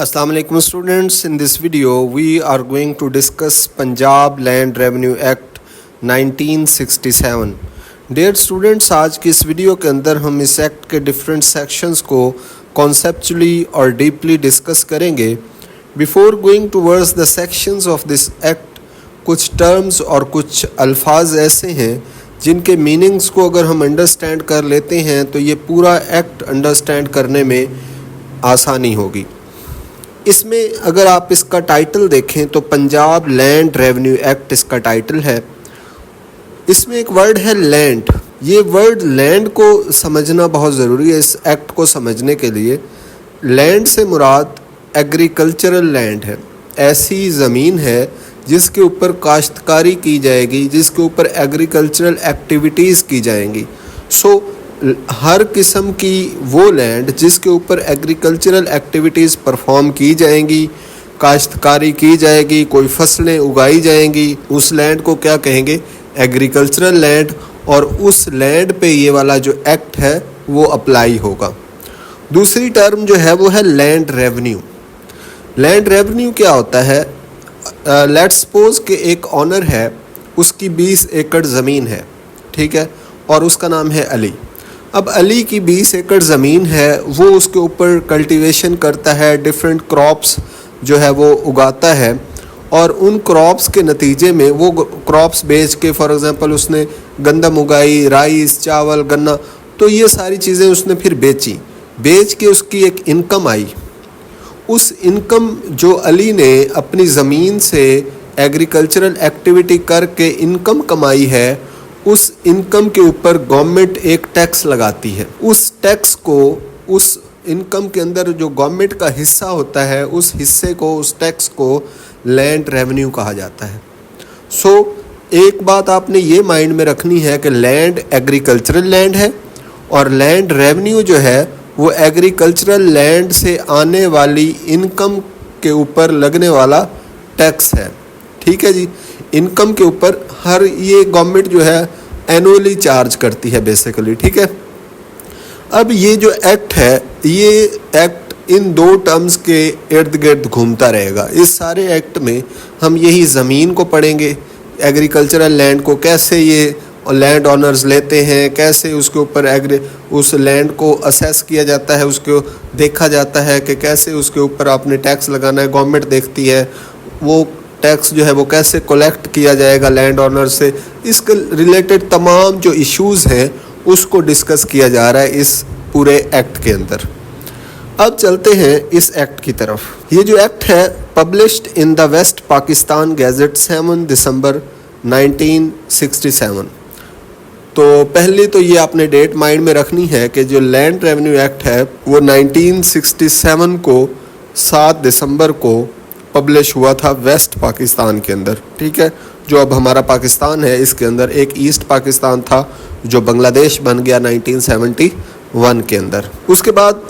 Assalamu alaikum students. In this video we are going to discuss Punjab Land Revenue Act 1967. Dear students, आज की इस video के अंदर हम इस एक्ट के डिफरेंट सेक्शंस को कॉन्सेप्चुअली और डीपली डिस्कस करेंगे. Before going towards the sections of this act, कुछ टर्म्स और कुछ अल्फाज ऐसे हैं जिनके मीनिंग्स को अगर हम अंडरस्टैंड कर लेते हैं तो ये पूरा एक्ट अंडरस्टैंड करने में आसानी होगी. इसमें अगर आप इसका टाइटल देखें तो पंजाब लैंड रेवेन्यू एक्ट इसका टाइटल है. इसमें एक वर्ड है लैंड. ये वर्ड लैंड को समझना बहुत ज़रूरी है इस एक्ट को समझने के लिए. लैंड से मुराद एग्रीकल्चरल लैंड है, ऐसी ज़मीन है जिसके ऊपर काश्तकारी की जाएगी, जिसके ऊपर एग्रीकल्चरल एक्टिविटीज़ की जाएंगी. हर किस्म की वो लैंड जिसके ऊपर एग्रीकल्चरल एक्टिविटीज़ परफॉर्म की जाएंगी, काश्तकारी की जाएगी, कोई फसलें उगाई जाएंगी, उस लैंड को क्या कहेंगे? Agricultural land. और उस लैंड पे ये वाला जो एक्ट है वो अप्लाई होगा. दूसरी टर्म जो है वो है लैंड रेवेन्यू. लैंड रेवेन्यू क्या होता है? लेट्स सपोज कि एक ऑनर है, उसकी 20 एकड़ ज़मीन है, ठीक है, और उसका नाम है अली. अब अली की 20 एकड़ ज़मीन है, वो उसके ऊपर कल्टीवेशन करता है, डिफरेंट क्रॉप्स जो है वो उगाता है, और उन क्रॉप्स के नतीजे में वो क्रॉप्स बेच के, फॉर एग्ज़ाम्पल उसने गंदम उगाई, राइस, चावल, गन्ना, तो ये सारी चीज़ें उसने फिर बेची. बेच के उसकी एक इनकम आई. उस इनकम जो अली ने अपनी ज़मीन से एग्रीकल्चरल एक्टिविटी करके इनकम कमाई है, उस इनकम के ऊपर गवर्नमेंट एक टैक्स लगाती है. उस टैक्स को, उस इनकम के अंदर जो गवर्नमेंट का हिस्सा होता है, उस हिस्से को, उस टैक्स को लैंड रेवेन्यू कहा जाता है. एक बात आपने ये माइंड में रखनी है कि लैंड एग्रीकल्चरल लैंड है और लैंड रेवेन्यू जो है वो एग्रीकल्चरल लैंड से आने वाली इनकम के ऊपर लगने वाला टैक्स है. ठीक है जी. इनकम के ऊपर हर ये गवर्नमेंट जो है एनुअली चार्ज करती है बेसिकली. ठीक है. अब ये जो एक्ट है, ये एक्ट इन दो टर्म्स के इर्द गिर्द घूमता रहेगा. इस सारे एक्ट में हम यही ज़मीन को पढ़ेंगे, एग्रीकल्चरल लैंड को कैसे ये लैंड ऑनर्स लेते हैं, कैसे उसके ऊपर उस लैंड को असेस किया जाता है, उसको देखा जाता है कि कैसे उसके ऊपर आपने टैक्स लगाना है, गवर्नमेंट देखती है. वो टैक्स जो है वो कैसे कलेक्ट किया जाएगा लैंड ऑनर से. इसके रिलेटेड तमाम जो इश्यूज़ हैं उसको डिस्कस किया जा रहा है इस पूरे एक्ट के अंदर. अब चलते हैं इस एक्ट की तरफ. ये जो एक्ट है published in the West Pakistan gazette 7 December 1967. तो पहले तो ये आपने डेट माइंड में रखनी है कि जो लैंड रेवेन्यू एक्ट है वो 1967 को 7 दिसंबर को पब्लिश हुआ था वेस्ट पाकिस्तान के अंदर. ठीक है. जो अब हमारा पाकिस्तान है, इसके अंदर एक ईस्ट पाकिस्तान था जो बांग्लादेश बन गया 1971 के अंदर. उसके बाद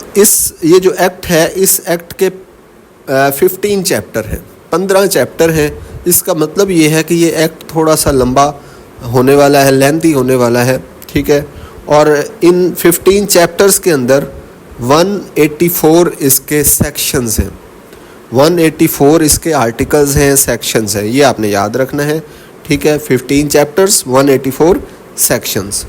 ये जो एक्ट है, इस एक्ट के 15 चैप्टर हैं, 15 चैप्टर हैं. इसका मतलब ये है कि ये एक्ट थोड़ा सा लंबा होने वाला है, लेंथी होने वाला है. ठीक है. और इन 15 चैप्टर्स के अंदर 184 इसके सेक्शंस हैं, 184 इसके आर्टिकल्स हैं, सेक्शंस हैं. ये आपने याद रखना है. ठीक है. 15 चैप्टर्स, 184 सेक्शंस,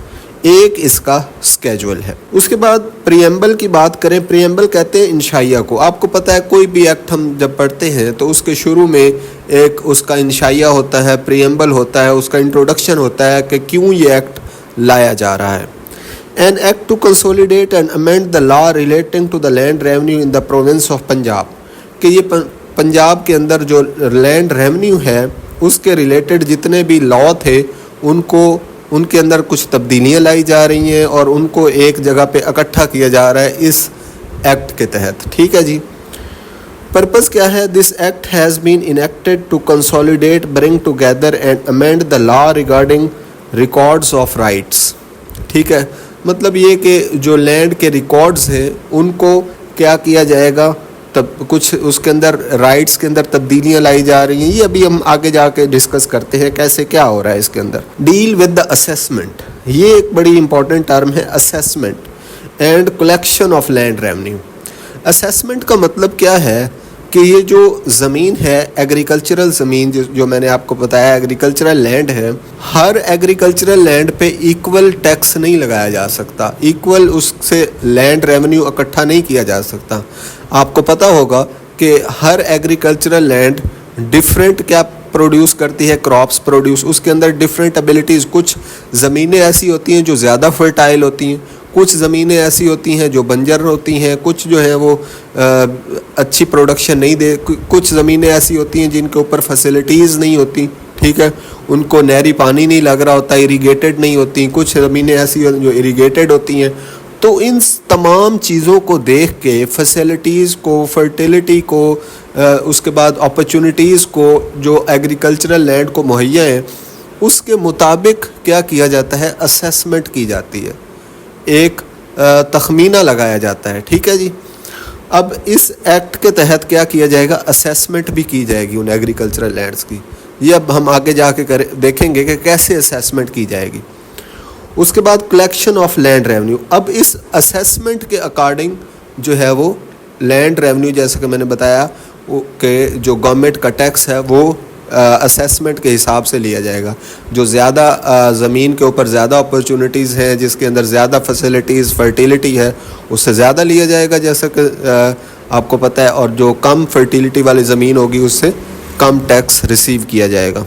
एक इसका स्केजुअल है. उसके बाद प्रीएम्बल की बात करें. प्रीएम्बल कहते हैं इंशाइया को. आपको पता है कोई भी एक्ट हम जब पढ़ते हैं तो उसके शुरू में एक उसका इंशाइया होता है, प्रीएम्बल होता है, उसका इंट्रोडक्शन होता है कि क्यों ये एक्ट लाया जा रहा है. An act to consolidate and amend the law relating to the land revenue in the province of Punjab. कि ये पंजाब के अंदर जो लैंड रेवेन्यू है उसके रिलेटेड जितने भी लॉ थे उनके अंदर कुछ तब्दीलियाँ लाई जा रही हैं और उनको एक जगह पे इकट्ठा किया जा रहा है इस एक्ट के तहत. ठीक है जी. पर्पस क्या है? This act has been enacted to consolidate, bring together and amend the law regarding records of rights. ठीक है. मतलब ये कि जो लैंड के रिकॉर्ड्स हैं उनको क्या किया जाएगा, तब कुछ उसके अंदर राइट्स के अंदर तब्दीलियाँ लाई जा रही हैं. ये अभी हम आगे जाके डिस्कस करते हैं कैसे क्या हो रहा है इसके अंदर. Deal with the assessment. ये एक बड़ी इंपॉर्टेंट टर्म है, assessment and collection of land revenue. Assessment का मतलब क्या है? कि ये जो ज़मीन है एग्रीकल्चरल ज़मीन जो मैंने आपको बताया एग्रीकल्चरल लैंड है, हर एग्रीकल्चरल लैंड पे इक्वल टैक्स नहीं लगाया जा सकता, इक्वल उससे लैंड रेवेन्यू इकट्ठा नहीं किया जा सकता। आपको पता होगा कि हर एग्रीकल्चरल लैंड डिफरेंट क्या प्रोड्यूस करती है, क्रॉप्स प्रोड्यूस, उसके अंदर डिफरेंट एबिलिटीज़। कुछ ज़मीनें ऐसी होती हैं जो ज़्यादा फर्टाइल होती हैं, कुछ ज़मीनें ऐसी होती हैं जो बंजर होती हैं, कुछ जो है वो अच्छी प्रोडक्शन नहीं दे, कुछ ज़मीनें ऐसी होती हैं जिनके ऊपर फैसिलिटीज़ नहीं होती, ठीक है, उनको नहरी पानी नहीं लग रहा होता, इरीगेटेड नहीं होती, कुछ ज़मीनें ऐसी जो इरीगेटेड होती हैं। तो इन तमाम चीज़ों को देख के फैसिलिटीज़ को, फर्टिलिटी को, उसके बाद अपॉर्चुनिटीज़ को जो एग्रीकल्चरल लैंड को मुहैया है, उसके मुताबिक क्या किया जाता है, असेसमेंट की जाती है, एक तखमीना लगाया जाता है, ठीक है जी। अब इस एक्ट के तहत क्या किया जाएगा, असेसमेंट भी की जाएगी उन एग्रीकल्चरल लैंड्स की। ये अब हम आगे जाके देखेंगे कि कैसे असेसमेंट की जाएगी। उसके बाद कलेक्शन ऑफ लैंड रेवेन्यू। अब इस असेसमेंट के अकॉर्डिंग जो है वो लैंड रेवेन्यू, जैसा कि मैंने बताया कि जो गवर्नमेंट का टैक्स है वो असेसमेंट के हिसाब से लिया जाएगा। जो ज़्यादा ज़मीन के ऊपर ज़्यादा अपॉर्चुनिटीज़ हैं, जिसके अंदर ज़्यादा फैसिलिटीज़, फर्टिलिटी है, उससे ज़्यादा लिया जाएगा, जैसा कि आपको पता है। और जो कम फर्टिलिटी वाली ज़मीन होगी उससे कम टैक्स रिसीव किया जाएगा।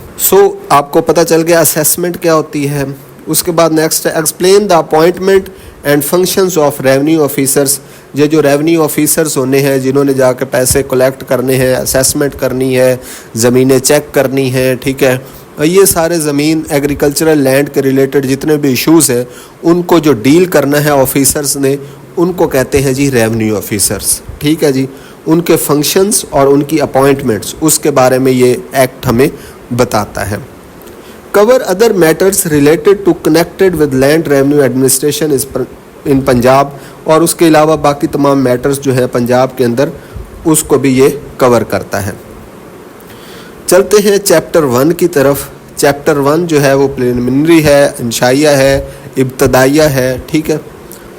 आपको पता चल गया असेसमेंट क्या होती है। उसके बाद नेक्स्ट है explain the appointment and functions of revenue officers. ये जो रेवेन्यू ऑफिसर्स होने हैं जिन्होंने जाकर पैसे कलेक्ट करने हैं, असेसमेंट करनी है, ज़मीनें चेक करनी है, ठीक है, ये सारे ज़मीन एग्रीकल्चरल लैंड के रिलेटेड जितने भी इश्यूज़ हैं उनको जो डील करना है ऑफिसर्स ने, उनको कहते हैं जी रेवेन्यू ऑफिसर्स, ठीक है जी। उनके फंक्शंस और उनकी अपॉइंटमेंट्स, उसके बारे में ये एक्ट हमें बताता है। Cover other matters related to connected with land revenue administration in Punjab. और उसके अलावा बाकी तमाम मैटर्स जो है पंजाब के अंदर, उसको भी ये कवर करता है। चलते हैं चैप्टर 1 की तरफ। चैप्टर 1 जो है वो प्रिलिमिनरी है, इंशाइया है, इब्तदाइया है, ठीक है।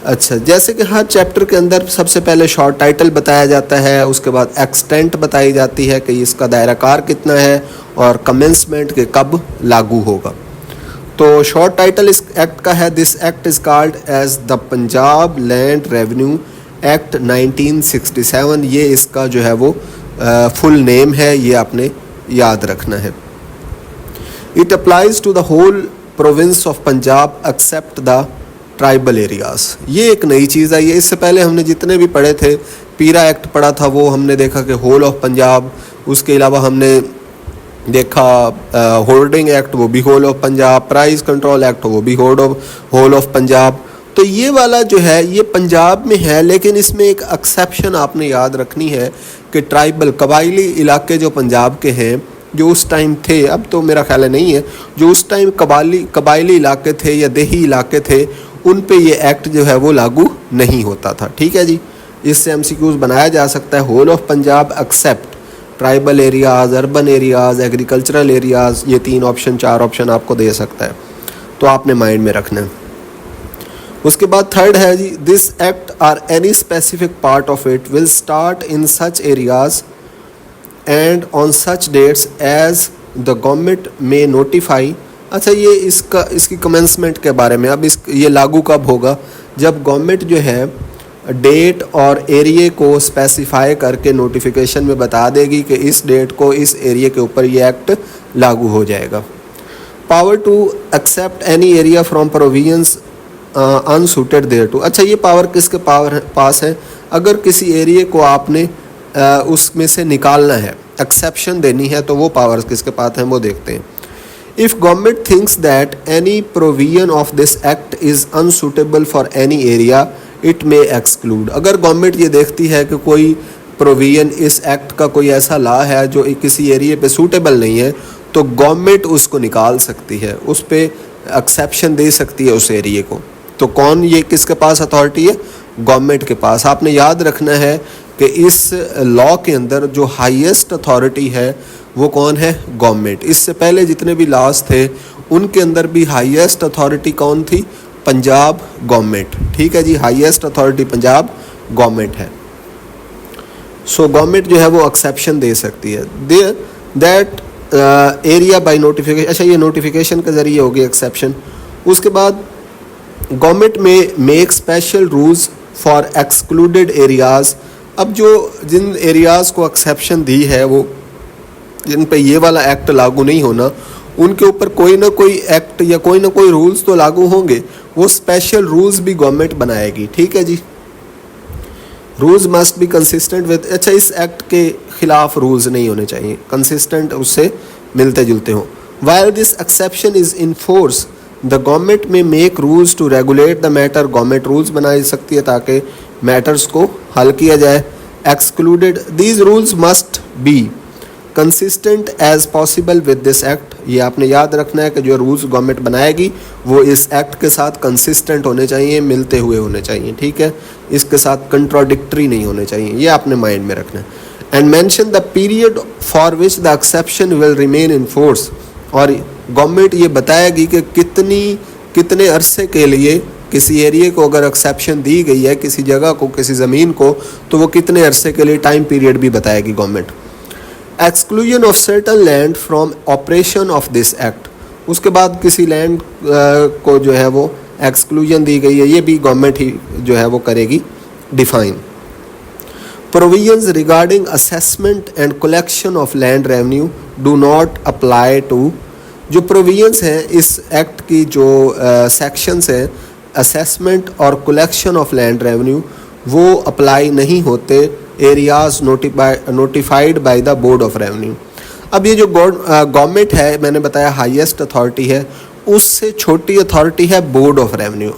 अच्छा, जैसे कि हर चैप्टर के अंदर सबसे पहले शॉर्ट टाइटल बताया जाता है, उसके बाद एक्सटेंट बताई जाती है कि इसका दायरा कार कितना है और कमेंसमेंट के कब लागू होगा। तो शॉर्ट टाइटल इस एक्ट का है, this act is called as the Punjab land revenue act 1967। ये इसका जो है वो फुल नेम है, ये आपने याद रखना है। It applies to the whole province of Punjab except the tribal areas. ये एक नई चीज़ आई है। इससे पहले हमने जितने भी पढ़े थे, पीरा एक्ट पढ़ा था, वो हमने देखा कि होल ऑफ पंजाब, उसके अलावा हमने देखा होल्डिंग एक्ट, वो भी whole of Punjab, price control act, वो भी होल ऑफ पंजाब। तो ये वाला जो है ये पंजाब में है, लेकिन इसमें एक एक्सेप्शन आपने याद रखनी है कि ट्राइबल कबायली इलाके जो पंजाब के हैं, जो उस टाइम थे, अब तो मेरा ख्याल है नहीं है, जो उस टाइम कबायली इलाके थे या देही इलाके थे, उन पे ये एक्ट जो है वो लागू नहीं होता था, ठीक है जी। इससे एमसीक्यूज़ बनाया जा सकता है। Whole of Punjab except tribal areas, urban areas, agricultural areas, ये 3 ऑप्शन 4 ऑप्शन आपको दे सकता है, तो आपने माइंड में रखना है। उसके बाद थर्ड है जी, this act are any specific part of it will start in such areas and on such dates as the government may notify. अच्छा, ये इसकी कमेंसमेंट के बारे में, अब ये लागू कब होगा, जब गवर्नमेंट जो है डेट और एरिया को स्पेसिफाई करके नोटिफिकेशन में बता देगी कि इस डेट को इस एरिया के ऊपर ये एक्ट लागू हो जाएगा। Power to except any area from provisions unsuited thereto. अच्छा, ये पावर किसके पास है, अगर किसी एरिया को आपने उसमें से निकालना है, एक्सेप्शन देनी है, तो वो पावर्स किसके पास हैं वो देखते हैं। If government thinks that any provision of this act is unsuitable for any area, it may exclude। अगर गवर्नमेंट ये देखती है कि कोई प्रोविजन इस एक्ट का कोई ऐसा लॉ है जो किसी एरिया पे सूटेबल नहीं है, तो गवर्नमेंट उसको निकाल सकती है, उस पे एक्सेप्शन दे सकती है उस एरिया को। तो कौन, ये किसके पास अथॉरिटी है, गवर्नमेंट के पास। आपने याद रखना है कि इस लॉ के अंदर जो हाईएस्ट अथॉरिटी है वो कौन है, गवर्नमेंट। इससे पहले जितने भी लॉज थे उनके अंदर भी हाईएस्ट अथॉरिटी कौन थी, पंजाब गवर्नमेंट, ठीक है जी। हाईएस्ट अथॉरिटी पंजाब गवर्नमेंट है। सो गवर्नमेंट जो है वो एक्सेप्शन दे सकती है दैट एरिया बाय नोटिफिकेशन। अच्छा, ये नोटिफिकेशन के ज़रिए होगी एक्सेप्शन। उसके बाद government may make special rules for excluded areas. अब जो जिन एरियाज़ को एक्सेप्शन दी है, वो जिन पे ये वाला एक्ट लागू नहीं होना, उनके ऊपर कोई ना कोई एक्ट या कोई ना कोई रूल्स तो लागू होंगे। वो स्पेशल रूल्स भी गवर्नमेंट बनाएगी। ठीक है जी, rules must be consistent with. अच्छा, इस एक्ट के खिलाफ रूल्स नहीं होने चाहिए, कंसिस्टेंट उससे मिलते जुलते हों। While this exception is in force the government may make rules to regulate the matter. Government rules बना सकती है ताकि मैटर्स को हल किया जाए। Excluded these rules must be consistent as possible with this act. ये आपने याद रखना है कि जो रूल्स गवर्नमेंट बनाएगी वो इस एक्ट के साथ कंसिस्टेंट होने चाहिए, मिलते हुए होने चाहिए। ठीक है, इसके साथ कंट्राडिक्टरी नहीं होने चाहिए, ये आपने माइंड में रखना है। And mention the period for which the exception will remain in force. और गवर्नमेंट ये बताएगी कि कितने अरसे के लिए किसी एरिया को अगर एक्सेप्शन दी गई है, किसी जगह को, किसी ज़मीन को, तो वो कितने अरसे के लिए, टाइम पीरियड भी बताएगी government. Exclusion of certain land from operation of this act. उसके बाद किसी लैंड को जो है वो एक्सक्लूजन दी गई है, ये भी गवर्नमेंट ही जो है वो करेगी define. Provisions regarding assessment and collection of land revenue do not apply to. जो प्रोविजंस हैं इस एक्ट की, जो सेक्शंस हैं असेसमेंट और कलेक्शन ऑफ लैंड रेवेन्यू, वो अप्लाई नहीं होते areas notified by the board of revenue. अब ये जो गवर्नमेंट है, मैंने बताया हाईएस्ट अथॉरिटी है, उससे छोटी अथॉरिटी है बोर्ड ऑफ रेवेन्यू।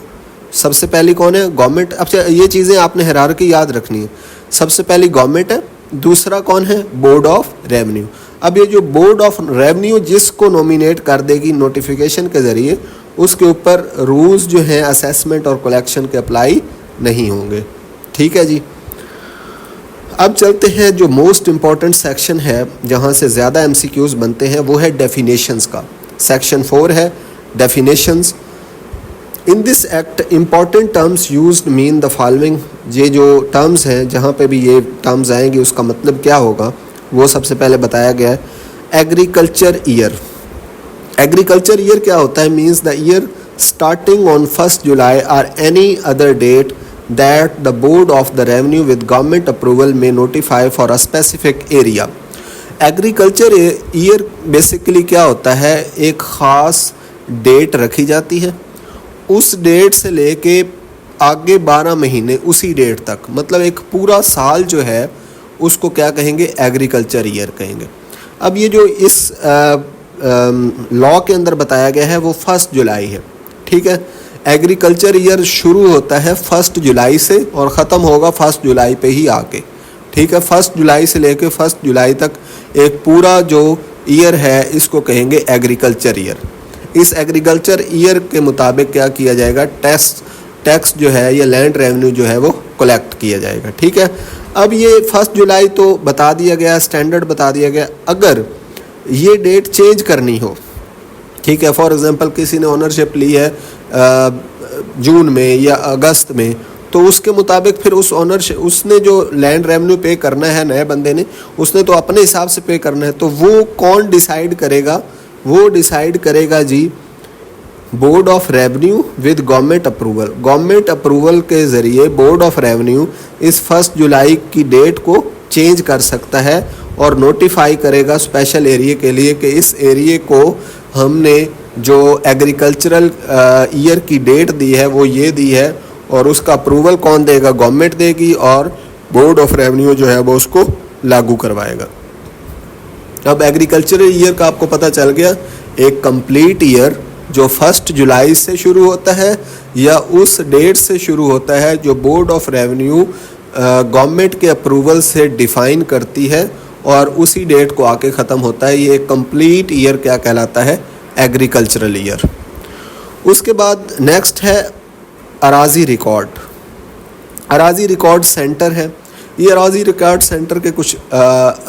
सबसे पहली कौन है? गवर्नमेंट। अब ये चीज़ें आपने हायरार्की याद रखनी है। सबसे पहली गवर्नमेंट है, दूसरा कौन है? Board of revenue. अब ये जो बोर्ड ऑफ रेवेन्यू जिसको नॉमिनेट कर देगी नोटिफिकेशन के ज़रिए, उसके ऊपर रूल्स जो हैं असेसमेंट और कलेक्शन के अप्लाई नहीं होंगे। ठीक है जी। अब चलते हैं जो मोस्ट इम्पॉर्टेंट सेक्शन है, जहाँ से ज़्यादा MCQs बनते हैं, वो है डेफिनेशंस का। सेक्शन 4 है definitions. In this act important terms used mean the following. ये जो टर्म्स हैं, जहाँ पे भी ये टर्म्स आएंगे उसका मतलब क्या होगा, वो सबसे पहले बताया गया है। Agriculture year. एग्रीकल्चर ईयर क्या होता है? Means the year starting on 1 July और any other date that the board of the revenue with government approval may notify for a specific area। Agriculture year basically क्या होता है? एक ख़ास date रखी जाती है, उस डेट से लेके आगे 12 महीने उसी डेट तक, मतलब एक पूरा साल जो है उसको क्या कहेंगे? एग्रीकल्चर ईयर कहेंगे। अब ये जो इस लॉ के अंदर बताया गया है वो 1 जुलाई है। ठीक है, एग्रीकल्चर ईयर शुरू होता है 1 जुलाई से और ख़त्म होगा 1 जुलाई पे ही आके। ठीक है, 1 जुलाई से लेके 1 जुलाई तक एक पूरा जो ईयर है इसको कहेंगे एग्रीकल्चर ईयर। इस एग्रीकल्चर ईयर के मुताबिक क्या किया जाएगा? टैक्स जो है या लैंड रेवेन्यू जो है वो कलेक्ट किया जाएगा। ठीक है, अब ये 1 जुलाई तो बता दिया गया, स्टैंडर्ड बता दिया गया। अगर ये डेट चेंज करनी हो, ठीक है, फॉर एग्जांपल किसी ने ओनरशिप ली है जून में या अगस्त में, तो उसके मुताबिक फिर उस ओनरशिप, उसने जो लैंड रेवेन्यू पे करना है नए बंदे ने, उसने तो अपने हिसाब से पे करना है। तो वो कौन डिसाइड करेगा? वो डिसाइड करेगा जी board of revenue with government approval. Government approval के ज़रिए बोर्ड ऑफ रेवेन्यू इस 1 जुलाई की डेट को चेंज कर सकता है और नोटिफाई करेगा स्पेशल एरिया के लिए कि इस एरिया को हमने जो एग्रीकल्चरल ईयर की डेट दी है वो ये दी है, और उसका अप्रूवल कौन देगा? गवर्नमेंट देगी, और बोर्ड ऑफ रेवेन्यू जो है वो उसको लागू करवाएगा। अब एग्रीकल्चरल ईयर का आपको पता चल गया, एक कंप्लीट ईयर जो 1 जुलाई से शुरू होता है या उस डेट से शुरू होता है जो बोर्ड ऑफ रेवेन्यू गवर्नमेंट के अप्रूवल से डिफ़ाइन करती है और उसी डेट को आके ख़त्म होता है। ये कंप्लीट ईयर क्या कहलाता है? Agricultural year. उसके बाद नेक्स्ट है अराजी रिकॉर्ड। अराजी रिकॉर्ड सेंटर है। ये अराजी रिकॉर्ड सेंटर के कुछ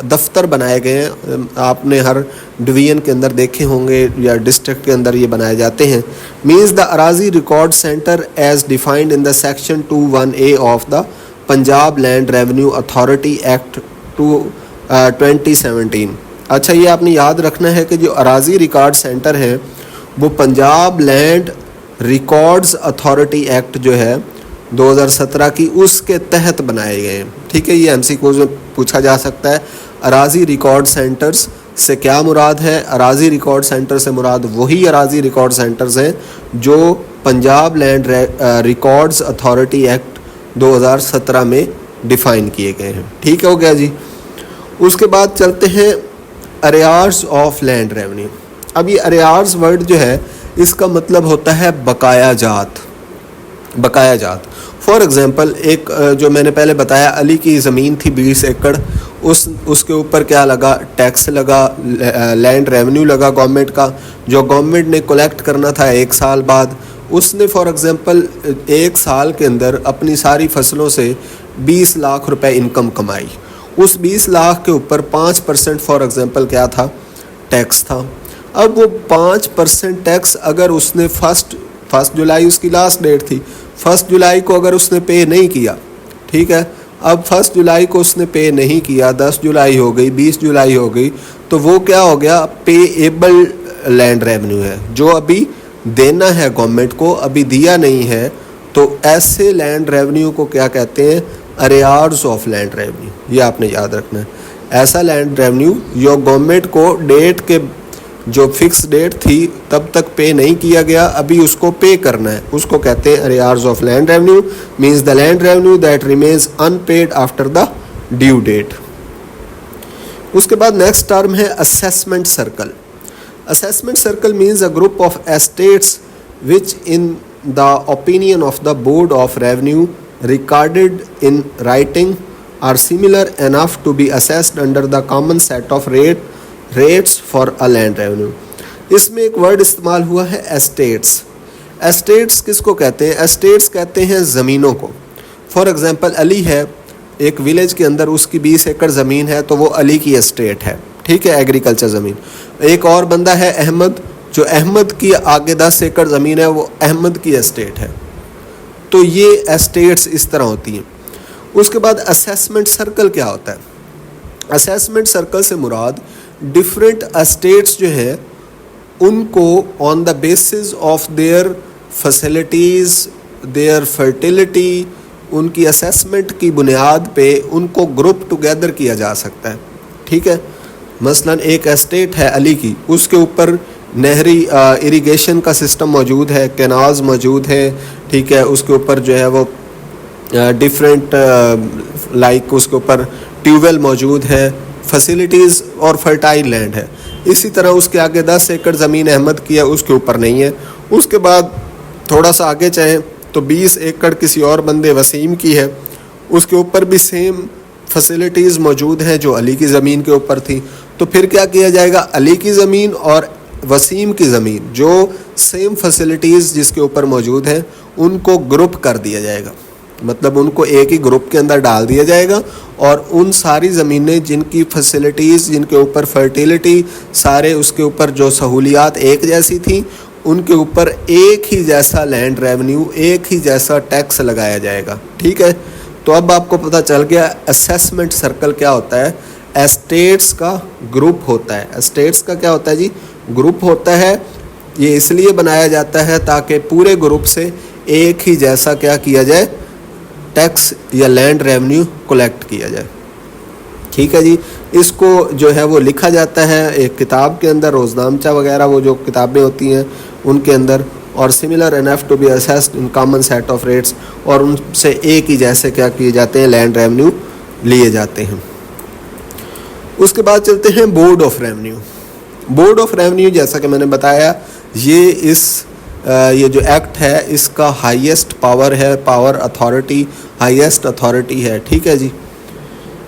दफ्तर बनाए गए हैं, आपने हर डिवीज़न के अंदर देखे होंगे या डिस्ट्रिक्ट के अंदर ये बनाए जाते हैं। Means the Arazi record centre as defined in the section 21A of the Punjab land revenue authority act 2017। अच्छा, ये आपने याद रखना है कि जो अराजी रिकॉर्ड सेंटर है वो Punjab land records authority act जो है 2017 की, उसके तहत बनाए गए हैं। ठीक है, ये एमसीक्यूज में पूछा जा सकता है। अराजी रिकॉर्ड सेंटर्स से क्या मुराद है? अराजी रिकॉर्ड सेंटर से मुराद वही अराजी रिकॉर्ड सेंटर्स हैं जो Punjab land records authority act 2017 में डिफ़ाइन किए गए हैं। ठीक हो गया जी। उसके बाद चलते हैं अरियार्स ऑफ लैंड रेवेन्यू। अब ये अरियार्स वर्ड जो है इसका मतलब होता है बकाया जात। बकाया जात फॉर एग्ज़ाम्पल, एक जो मैंने पहले बताया, अली की ज़मीन थी 20 एकड़, उसके ऊपर क्या लगा? टैक्स लगा, लैंड रेवेन्यू लगा गवर्नमेंट का, जो गवर्नमेंट ने कलेक्ट करना था 1 साल बाद। उसने फॉर एग्ज़ाम्पल 1 साल के अंदर अपनी सारी फसलों से 20 लाख रुपए इनकम कमाई। उस 20 लाख के ऊपर 5% फॉर एग्ज़ाम्पल क्या था? टैक्स था। अब वो 5% टैक्स अगर उसने फर्स्ट जुलाई उसकी लास्ट डेट थी, 1 जुलाई को अगर उसने पे नहीं किया, ठीक है, अब 1 जुलाई को उसने पे नहीं किया, 10 जुलाई हो गई, 20 जुलाई हो गई, तो वो क्या हो गया? पेएबल लैंड रेवेन्यू है, जो अभी देना है गवर्नमेंट को, अभी दिया नहीं है। तो ऐसे लैंड रेवेन्यू को क्या कहते हैं? Arrears of land revenue. ये आपने याद रखना है। ऐसा लैंड रेवेन्यू जो गवर्नमेंट को डेट के जो फिक्स डेट थी तब तक पे नहीं किया गया, अभी उसको पे करना है, उसको कहते हैं arrears of land revenue. Means the land revenue that remains unpaid after the due date. उसके बाद नेक्स्ट टर्म है assessment circle. Assessment circle means a group of estates which in the opinion of the board of revenue recorded in writing are similar enough to be assessed under the common set of rates for a land revenue। इसमें एक word इस्तेमाल हुआ है estates. Estates किसको कहते हैं? Estates कहते हैं ज़मीनों को। फॉर एग्ज़ाम्पल, अली है एक विलेज के अंदर, उसकी 20 एकड़ ज़मीन है, तो वो अली की एस्टेट है। ठीक है, एग्रीकल्चर ज़मीन। एक और बंदा है अहमद, जो अहमद की आगे 10 एकड़ ज़मीन है, वो अहमद की एस्टेट है। तो ये एस्टेट्स इस तरह होती हैं। उसके बाद असेसमेंट सर्कल क्या होता है? असेसमेंट सर्कल से मुराद डिफरेंट एस्टेट्स जो है उनको on the basis of their facilities, their fertility, उनकी असेसमेंट की बुनियाद पे उनको ग्रुप टुगेदर किया जा सकता है। ठीक है, मसलन एक एस्टेट है अली की, उसके ऊपर नहरी इरिगेशन का सिस्टम मौजूद है, कैनाल्स मौजूद है। ठीक है, उसके ऊपर जो है वो डिफरेंट लाइक उसके ऊपर ट्यूबवेल मौजूद है, फैसिलिटीज़ और फर्टाइल लैंड है। इसी तरह उसके आगे 10 एकड़ ज़मीन अहमद की है, उसके ऊपर नहीं है। उसके बाद थोड़ा सा आगे चाहें तो 20 एकड़ किसी और बंदे वसीम की है, उसके ऊपर भी सेम फैसिलिटीज़ मौजूद हैं जो अली की ज़मीन के ऊपर थी। तो फिर क्या किया जाएगा? अली की ज़मीन और वसीम की ज़मीन जो सेम फैसिलिटीज़ जिसके ऊपर मौजूद हैं उनको ग्रुप कर दिया जाएगा, मतलब उनको एक ही ग्रुप के अंदर डाल दिया जाएगा। और उन सारी ज़मीनें जिनकी फैसिलिटीज़, जिनके ऊपर फर्टिलिटी, सारे उसके ऊपर जो सहूलियात एक जैसी थी, उनके ऊपर एक ही जैसा लैंड रेवेन्यू, एक ही जैसा टैक्स लगाया जाएगा। ठीक है, तो अब आपको पता चल गया असेसमेंट सर्कल क्या होता है। एस्टेट्स का ग्रुप होता है। एस्टेट्स का क्या होता है जी? ग्रुप होता है। ये इसलिए बनाया जाता है ताकि पूरे ग्रुप से एक ही जैसा क्या किया जाए? टैक्स या लैंड रेवेन्यू कलेक्ट किया जाए। ठीक है जी, इसको जो है वो लिखा जाता है एक किताब के अंदर, रोज़नामचा वगैरह वो जो किताबें होती हैं उनके अंदर, और similar enough to be assessed in common set of rates, और उनसे एक ही जैसे क्या किए जाते हैं? लैंड रेवेन्यू लिए जाते हैं। उसके बाद चलते हैं board of revenue. Board of revenue जैसा कि मैंने बताया, ये जो एक्ट है इसका हाईएस्ट पावर है, पावर अथॉरिटी, हाईएस्ट अथॉरिटी है। ठीक है जी।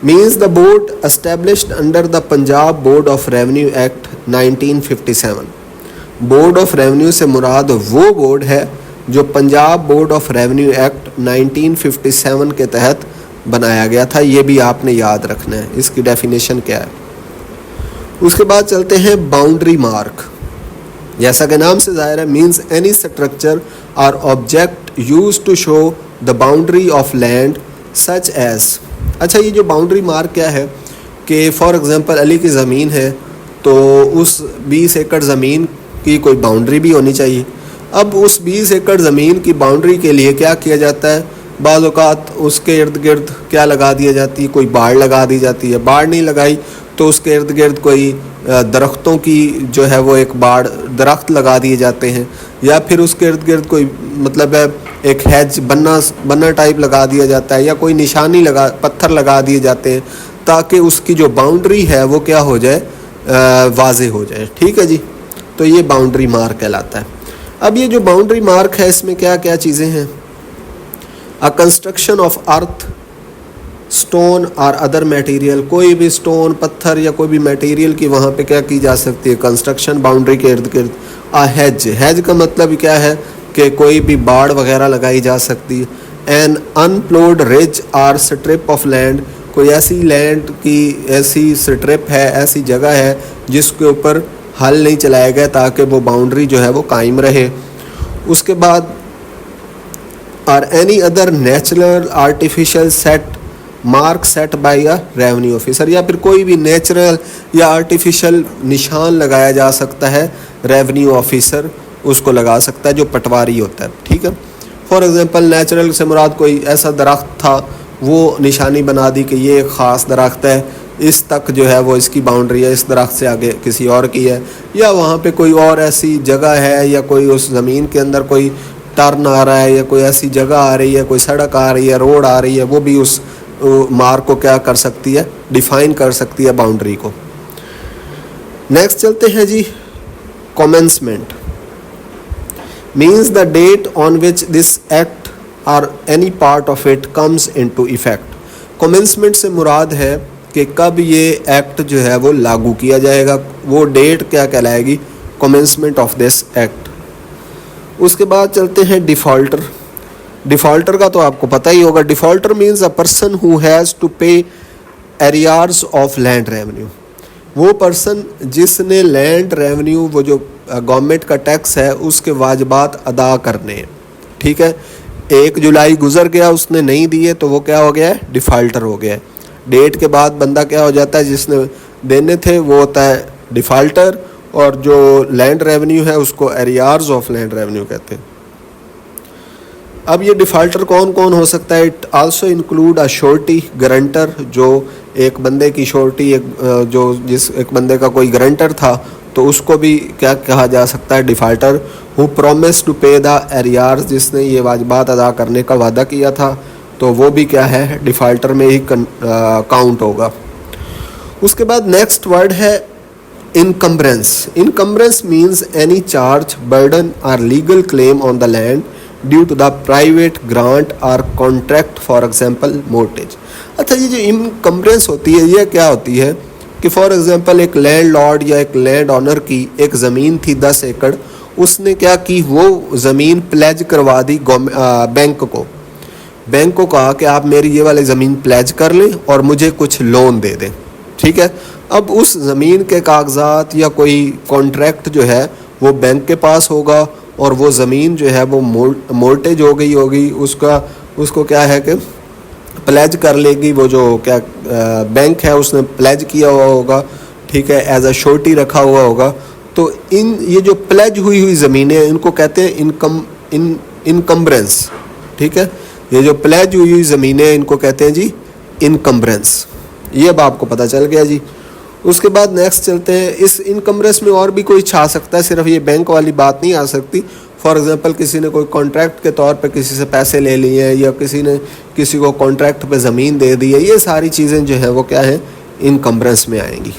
Means the board established under the Punjab board of revenue act 1957। Board of revenue से मुराद वो बोर्ड है जो Punjab board of revenue act 1957 के तहत बनाया गया था। ये भी आपने याद रखना है, इसकी डेफिनेशन क्या है। उसके बाद चलते हैं बाउंड्री मार्क। जैसा कि नाम से जाहिर है, मीन्स एनी स्ट्रक्चर और object use to show the boundary of land such as. अच्छा, ये जो बाउंड्री मार्क क्या है? कि फॉर एग्ज़ाम्पल अली की ज़मीन है तो उस 20 एकड़ ज़मीन की कोई बाउंड्री भी होनी चाहिए। अब उस 20 एकड़ ज़मीन की बाउंड्री के लिए क्या किया जाता है, बाज़ औक़ात उसके इर्द गिर्द क्या लगा दिया जाती है, कोई बाड़ लगा दी जाती है। बाड़ नहीं लगाई तो उसके इर्द गिर्द कोई दरख्तों की जो है वो एक बाड़ दरख्त लगा दिए जाते हैं, या फिर उसके इर्द गिर्द कोई मतलब है एक हैज बन्ना टाइप लगा दिया जाता है, या कोई निशानी पत्थर लगा दिए जाते हैं ताकि उसकी जो बाउंड्री है वो क्या हो जाए, वाज़े हो जाए। ठीक है जी, तो ये बाउंड्री मार्क कहलाता है। अब ये जो बाउंड्री मार्क है इसमें क्या क्या चीज़ें हैं, a construction of earth, stone और अदर मटेरियल, कोई भी स्टोन पत्थर या कोई भी मटेरियल की वहाँ पे क्या की जा सकती है, कंस्ट्रक्शन बाउंड्री के इर्द गिर्द। आ हैज का मतलब क्या है कि कोई भी बाड़ वगैरह लगाई जा सकती है। An unploughed ridge or strip of land, कोई ऐसी लैंड की ऐसी स्ट्रिप है, ऐसी जगह है जिसके ऊपर हल नहीं चलाया गया ताकि वो बाउंड्री जो है वो कायम रहे। उसके बाद और any other natural artificial set mark set by a revenue officer, या फिर कोई भी नेचुरल या आर्टिफिशियल निशान लगाया जा सकता है, रेवेन्यू ऑफिसर उसको लगा सकता है जो पटवारी होता है। ठीक है, फॉर एग्जांपल नेचुरल से मुराद कोई ऐसा दरख्त था, वो निशानी बना दी कि ये एक ख़ास दरख्त है, इस तक जो है वो इसकी बाउंड्री है, इस दरख्त से आगे किसी और की है, या वहाँ पे कोई और ऐसी जगह है या कोई उस ज़मीन के अंदर कोई टर्न आ रहा है या कोई ऐसी जगह आ रही है, कोई सड़क आ रही है, रोड आ रही है, वो भी उस मार्क को क्या कर सकती है, डिफाइन कर सकती है बाउंड्री को। नेक्स्ट चलते हैं जी, commencement means the date on which this act or any part of it comes into effect. Commencement से मुराद है कि कब ये एक्ट जो है वो लागू किया जाएगा, वो डेट क्या कहलाएगी, कमेंसमेंट ऑफ दिस एक्ट। उसके बाद चलते हैं डिफ़ॉल्टर। डिफ़ॉल्टर का तो आपको पता ही होगा, defaulter means a person who has to pay arrears of land revenue, वो पर्सन जिसने लैंड रेवेन्यू, वो जो गवर्नमेंट का टैक्स है उसके वाजिबात अदा करने हैं। ठीक है, 1 जुलाई गुजर गया, उसने नहीं दिए तो वो क्या हो गया है, डिफ़ॉल्टर हो गया है। डेट के बाद बंदा क्या हो जाता है, जिसने देने थे वो होता है डिफ़ॉल्टर, और जो लैंड रेवेन्यू है उसको एरियार्स ऑफ लैंड रेवेन्यू कहते हैं। अब ये डिफ़ॉल्टर कौन कौन हो सकता है, it also include a surety guarantor, जो एक बंदे की श्योरिटी, एक बंदे का कोई गारंटर था तो उसको भी क्या कहा जा सकता है, डिफ़ॉल्टर। हु प्रॉमिस टू पे द एरियार्स, जिसने ये वाजिबात अदा करने का वादा किया था तो वो भी क्या है, डिफ़ॉल्टर में ही काउंट होगा। उसके बाद नेक्स्ट वर्ड है encumbrance. Encumbrance means any charge, burden or legal claim on the land due to the private grant or contract, for example mortgage. अच्छा, ये जो इनकम्बरेंस होती है ये क्या होती है कि फॉर एग्जांपल एक लैंड लॉर्ड या एक लैंड ऑनर की एक ज़मीन थी 10 एकड़, उसने क्या की, वो ज़मीन प्लेज करवा दी बैंक को। बैंक को कहा कि आप मेरी ये वाली ज़मीन प्लेज कर लें और मुझे कुछ लोन दे दें। ठीक है, अब उस ज़मीन के कागजात या कोई कॉन्ट्रैक्ट जो है वो बैंक के पास होगा और वो ज़मीन जो है वो मोर्टेज हो गई होगी, उसको क्या है कि प्लेज कर लेगी, वो जो क्या बैंक है उसने प्लेज किया हुआ होगा। ठीक है, एज अ श्योरिटी रखा हुआ होगा। तो ये जो प्लेज हुई ज़मीनें इनको कहते हैं इनकम्बरेंस। ठीक है, ये जो प्लेज हुई ज़मीनें इनको कहते हैं जी इनकम्बरेंस। ये अब आपको पता चल गया जी। उसके बाद नेक्स्ट चलते हैं, इस इनकम्बरेंस में और भी कोई छा सकता है, सिर्फ ये बैंक वाली बात नहीं आ सकती। फॉर एग्जांपल किसी ने कोई कॉन्ट्रैक्ट के तौर पे किसी से पैसे ले लिए हैं, या किसी ने किसी को कॉन्ट्रैक्ट पे ज़मीन दे दी है, ये सारी चीज़ें जो है वो क्या है, इनकम्बरेंस में आएंगी।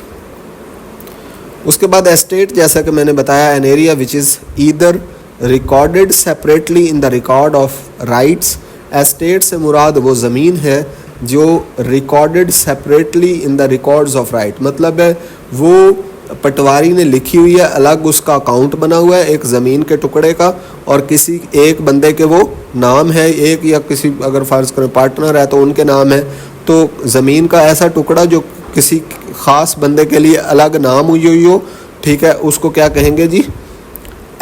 उसके बाद एस्टेट, जैसा कि मैंने बताया, an area which is either recorded separately in the record of rights. Estate से मुराद वो ज़मीन है जो recorded separately in the records of right, मतलब है वो पटवारी ने लिखी हुई है, अलग उसका अकाउंट बना हुआ है एक ज़मीन के टुकड़े का, और किसी एक बंदे के वो नाम है, एक या किसी अगर फ़र्ज़ करें पार्टनर है तो उनके नाम है। तो ज़मीन का ऐसा टुकड़ा जो किसी ख़ास बंदे के लिए अलग नाम हुई हो, ठीक है, उसको क्या कहेंगे जी,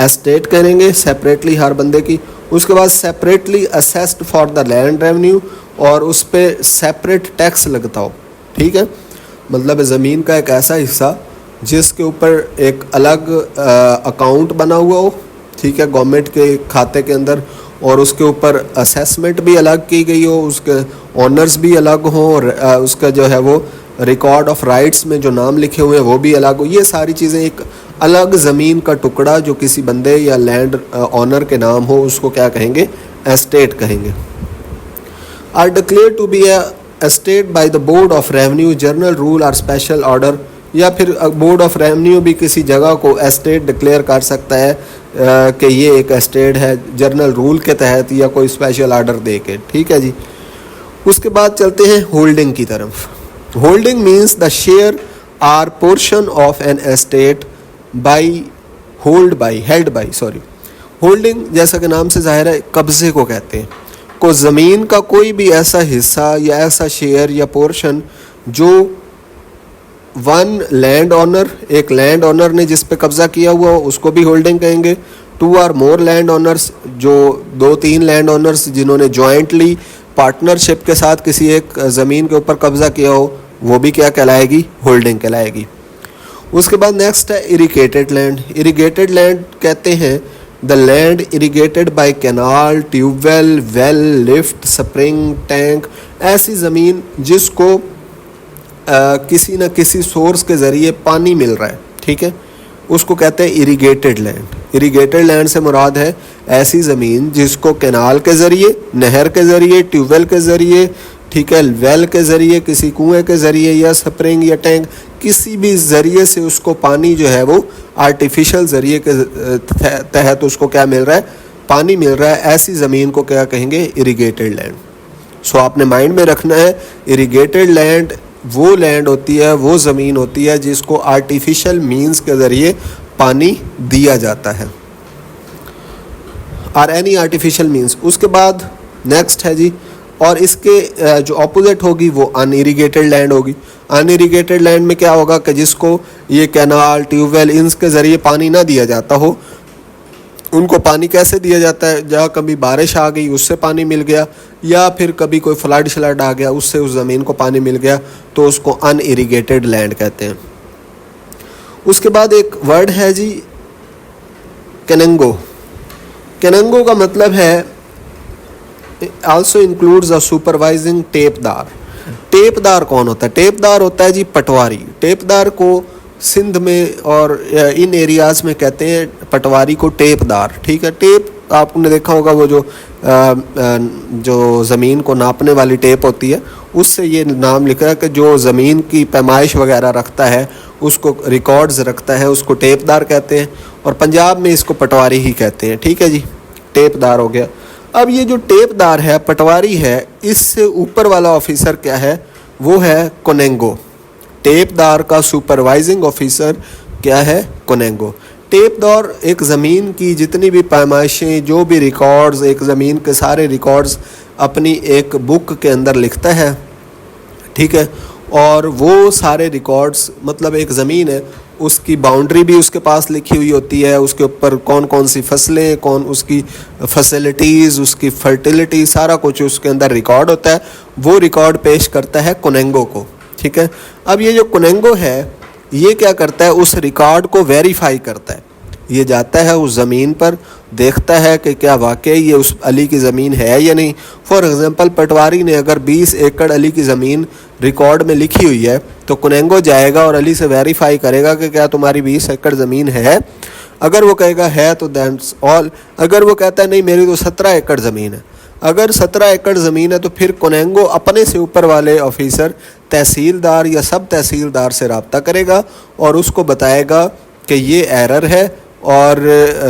एस्टेट कहेंगे, सेपरेटली हर बंदे की। उसके बाद separately assessed for the land revenue, और उस पर सेपरेट टैक्स लगता हो। ठीक है, मतलब ज़मीन का एक ऐसा हिस्सा जिसके ऊपर एक अलग अकाउंट बना हुआ हो, ठीक है, गवर्नमेंट के खाते के अंदर, और उसके ऊपर असेसमेंट भी अलग की गई हो, उसके ऑनर्स भी अलग हों, और उसका जो है वो रिकॉर्ड ऑफ राइट्स में जो नाम लिखे हुए हैं वो भी अलग हो। ये सारी चीज़ें, एक अलग ज़मीन का टुकड़ा जो किसी बंदे या लैंड ऑनर के नाम हो, उसको क्या कहेंगे? एस्टेट कहेंगे। Or declare to be a estate by the board of revenue, general rule और स्पेशल ऑर्डर, या फिर बोर्ड ऑफ रेवेन्यू भी किसी जगह को एस्टेट डिक्लेयर कर सकता है कि ये एक एस्टेट है, जनरल रूल के तहत या कोई स्पेशल ऑर्डर दे के, ठीक है जी। उसके बाद चलते हैं होल्डिंग की तरफ। Holding means the share or portion of an estate by held by holding जैसा कि नाम से जाहिर है कब्जे को कहते हैं। को ज़मीन का कोई भी ऐसा हिस्सा या ऐसा शेयर या पोर्शन जो वन लैंड ऑनर, एक लैंड ऑनर ने जिस पे कब्जा किया हुआ हो, उसको भी होल्डिंग कहेंगे। Two or more land owners, जो 2-3 लैंड ऑनर्स जिन्होंने जॉइंटली पार्टनरशिप के साथ किसी एक ज़मीन के ऊपर कब्जा किया हो, वो भी क्या कहलाएगी? होल्डिंग कहलाएगी। उसके बाद नेक्स्ट है इरिगेटेड लैंड। इरिगेटेड लैंड कहते हैं the land irrigated by canal, tubewell, well, lift, spring, tank, ऐसी ज़मीन जिसको किसी न किसी सोर्स के ज़रिए पानी मिल रहा है, ठीक है, उसको कहते हैं इरिगेटेड लैंड। इरिगेटेड लैंड से मुराद है ऐसी ज़मीन जिसको कैनाल के ज़रिए, नहर के ज़रिए, ट्यूबवेल के ज़रिए, ठीक है, वेल के ज़रिए, किसी कुएं के ज़रिए या स्प्रिंग या टैंक, किसी भी ज़रिए से उसको पानी जो है वो आर्टिफिशियल ज़रिए के तहत उसको क्या मिल रहा है? पानी मिल रहा है। ऐसी ज़मीन को क्या कहेंगे? Irrigated land. सो आपने माइंड में रखना है, इरिगेटेड लैंड वो लैंड होती है, वो ज़मीन होती है जिसको आर्टिफिशियल मीन्स के ज़रिए पानी दिया जाता है, और एनी आर्टिफिशियल मीन्स। उसके बाद नेक्स्ट है जी, और इसके जो ऑपोजिट होगी वो अनइरिगेटेड लैंड होगी। अनइरिगेटेड लैंड में क्या होगा कि जिसको ये कैनाल, ट्यूबवेल, इनके ज़रिए पानी ना दिया जाता हो, उनको पानी कैसे दिया जाता है? जहाँ कभी बारिश आ गई उससे पानी मिल गया, या फिर कभी कोई फ्लड आ गया उससे उस ज़मीन को पानी मिल गया, तो उसको अनइरिगेटेड लैंड कहते हैं। उसके बाद एक वर्ड है जी केनेंगो। केनेंगो का मतलब है आल्सो इंक्लूड्स अ सुपरवाइजिंग टेपदार। टेपदार कौन होता है? टेपदार होता है जी पटवारी। टेपदार को सिंध में और इन एरियाज़ में कहते हैं पटवारी को टेपदार, ठीक है। टेप आपने देखा होगा, वो जो ज़मीन को नापने वाली टेप होती है, उससे ये नाम लिखा है कि जो ज़मीन की पैमाइश वगैरह रखता है, उसको रिकॉर्ड्स रखता है, उसको टेपदार कहते हैं, और पंजाब में इसको पटवारी ही कहते हैं, ठीक है जी। टेपदार हो गया। अब ये जो टेपदार है, पटवारी है, इससे ऊपर वाला ऑफिसर क्या है? वो है कोनेंगो। टेपदार का सुपरवाइजिंग ऑफिसर क्या है? कोनेंगो। टेपदार एक ज़मीन की जितनी भी पैमाइशें, जो भी रिकॉर्ड्स, एक ज़मीन के सारे रिकॉर्ड्स अपनी एक बुक के अंदर लिखता है, ठीक है। और वो सारे रिकॉर्ड्स, मतलब एक ज़मीन है, उसकी बाउंड्री भी उसके पास लिखी हुई होती है, उसके ऊपर कौन कौन सी फसलें, कौन उसकी फैसिलिटीज़, उसकी फर्टिलिटी, सारा कुछ उसके अंदर रिकॉर्ड होता है। वो रिकॉर्ड पेश करता है कोनेंगो को, ठीक है। अब ये जो कोनेंगो है, ये क्या करता है? उस रिकॉर्ड को वेरीफाई करता है। ये जाता है उस ज़मीन पर, देखता है कि क्या वाकई ये उस अली की ज़मीन है या नहीं। फॉर एग्ज़ाम्पल, पटवारी ने अगर 20 एकड़ अली की ज़मीन रिकॉर्ड में लिखी हुई है, तो कोनेंगो जाएगा और अली से वेरीफाई करेगा कि क्या तुम्हारी 20 एकड़ ज़मीन है। अगर वो कहेगा है तो दैट्स ऑल। अगर वो कहता है नहीं मेरी तो 17 एकड़ ज़मीन है, अगर 17 एकड़ ज़मीन है, तो फिर कोनेंगो अपने से ऊपर वाले ऑफिसर तहसीलदार या सब तहसीलदार से रब्ता करेगा और उसको बताएगा कि ये एरर है, और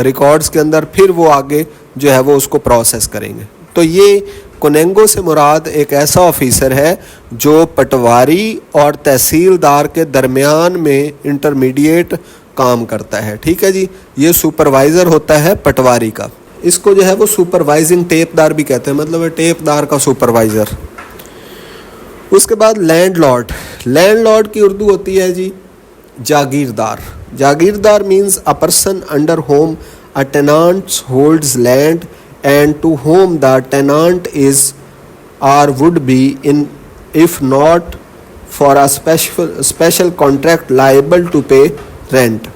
रिकॉर्ड्स के अंदर फिर वो आगे जो है वो उसको प्रोसेस करेंगे। तो ये कोनेंगो से मुराद एक ऐसा ऑफिसर है जो पटवारी और तहसीलदार के दरमियान में इंटरमीडिएट काम करता है, ठीक है जी। ये सुपरवाइज़र होता है पटवारी का। इसको जो है वो सुपरवाइजिंग टेपदार भी कहते हैं, मतलब टेपदार का सुपरवाइज़र। उसके बाद लैंडलॉर्ड। लैंडलॉर्ड की उर्दू होती है जी jagirdar. Jagirdar means a person under whom a tenant holds land and to whom the tenant is or would be in if not for a special contract liable to pay rent.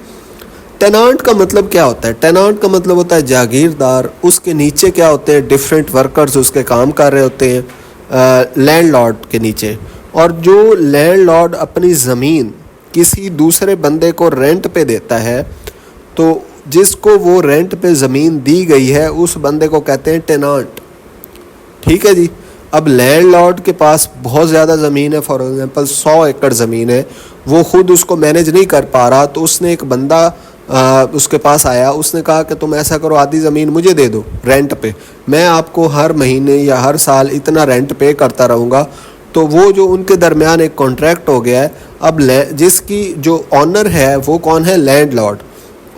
Tenant का मतलब क्या होता है? टेनांट का मतलब होता है जागीरदार। उसके नीचे क्या होते हैं? डिफरेंट वर्कर्स उसके काम कर रहे होते हैं लैंडलॉर्ड के नीचे। और जो लैंडलॉर्ड अपनी ज़मीन किसी दूसरे बंदे को रेंट पे देता है, तो जिसको वो रेंट पे ज़मीन दी गई है उस बंदे को कहते हैं टेनांट। ठीक है जी। अब लैंडलॉर्ड के पास बहुत ज़्यादा ज़मीन है, फॉर एग्जांपल 100 एकड़ ज़मीन है, वो खुद उसको मैनेज नहीं कर पा रहा, तो उसने एक बंदा उसके पास आया, उसने कहा कि तुम ऐसा करो, आधी ज़मीन मुझे दे दो रेंट पे, मैं आपको हर महीने या हर साल इतना रेंट पे करता रहूँगा। तो वो जो उनके दरमियान एक कॉन्ट्रैक्ट हो गया है। अब जिसकी जो ऑनर है वो कौन है? लैंडलॉर्ड।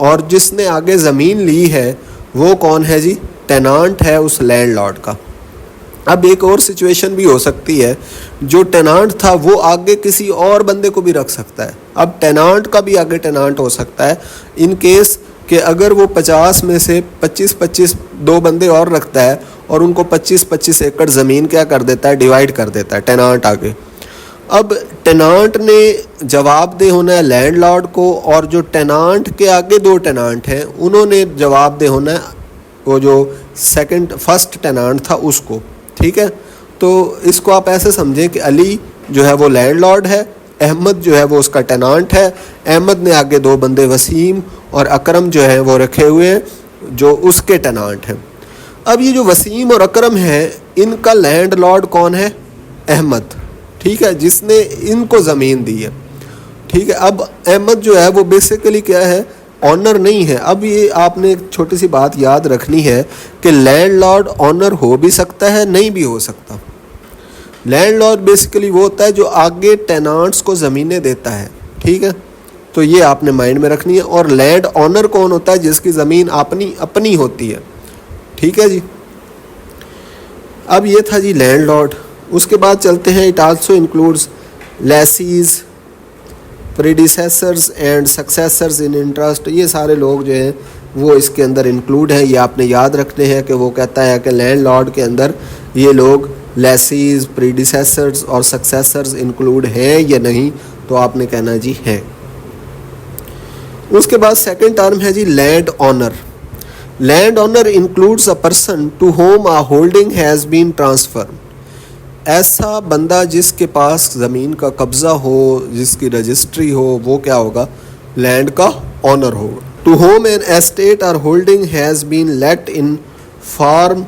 और जिसने आगे ज़मीन ली है वो कौन है जी? टेनांट है उस लैंडलॉर्ड का। अब एक और सिचुएशन भी हो सकती है, जो टेनांट था वो आगे किसी और बंदे को भी रख सकता है। अब टेनांट का भी आगे टेनांट हो सकता है इन केस कि अगर वो 50 में से 25-25 दो बंदे और रखता है और उनको 25-25 एकड़ ज़मीन क्या कर देता है? डिवाइड कर देता है टेनांट आगे। अब टेनांट ने जवाबदेह होना है लैंडलॉर्ड को, और जो टेनांट के आगे दो टेनांट हैं उन्होंने जवाबदेह होना है वो जो फर्स्ट टेनांट था उसको। ठीक है। तो इसको आप ऐसे समझें कि अली जो है वो लैंडलॉर्ड है, अहमद जो है वो उसका टेनांट है। अहमद ने आगे दो बंदे वसीम और अकरम जो है वो रखे हुए हैं जो उसके टेनांट हैं। अब ये जो वसीम और अकरम है इनका लैंडलॉर्ड कौन है? अहमद। ठीक है, जिसने इनको ज़मीन दी है। ठीक है। अब अहमद जो है वो बेसिकली क्या है? ऑनर नहीं है। अब ये आपने एक छोटी सी बात याद रखनी है कि लैंडलॉर्ड ऑनर हो भी सकता है, नहीं भी हो सकता। लैंडलॉर्ड बेसिकली वो होता है जो आगे टेनांट्स को ज़मीनें देता है। ठीक है, तो ये आपने माइंड में रखनी है। और लैंड ऑनर कौन होता है? जिसकी ज़मीन अपनी होती है। ठीक है जी। अब ये था जी लैंडलॉर्ड। उसके बाद चलते हैं, it also includes lessees, predecessors and successors in interest. ये सारे लोग जो हैं वो इसके अंदर इंक्लूड हैं। ये आपने याद रखने हैं कि वो कहता है कि लैंडलॉर्ड के अंदर ये लोग लेसीज, प्रीडिसेसर्स और सक्सेसर्स इंक्लूड हैं या नहीं, तो आपने कहना जी हैं। उसके बाद सेकंड टर्म है जी land owner. Land owner includes a person to whom a holding has been transferred. ऐसा बंदा जिसके पास ज़मीन का कब्ज़ा हो, जिसकी रजिस्ट्री हो, वो क्या होगा? लैंड का ऑनर होगा। To whom an estate or holding has been let in farm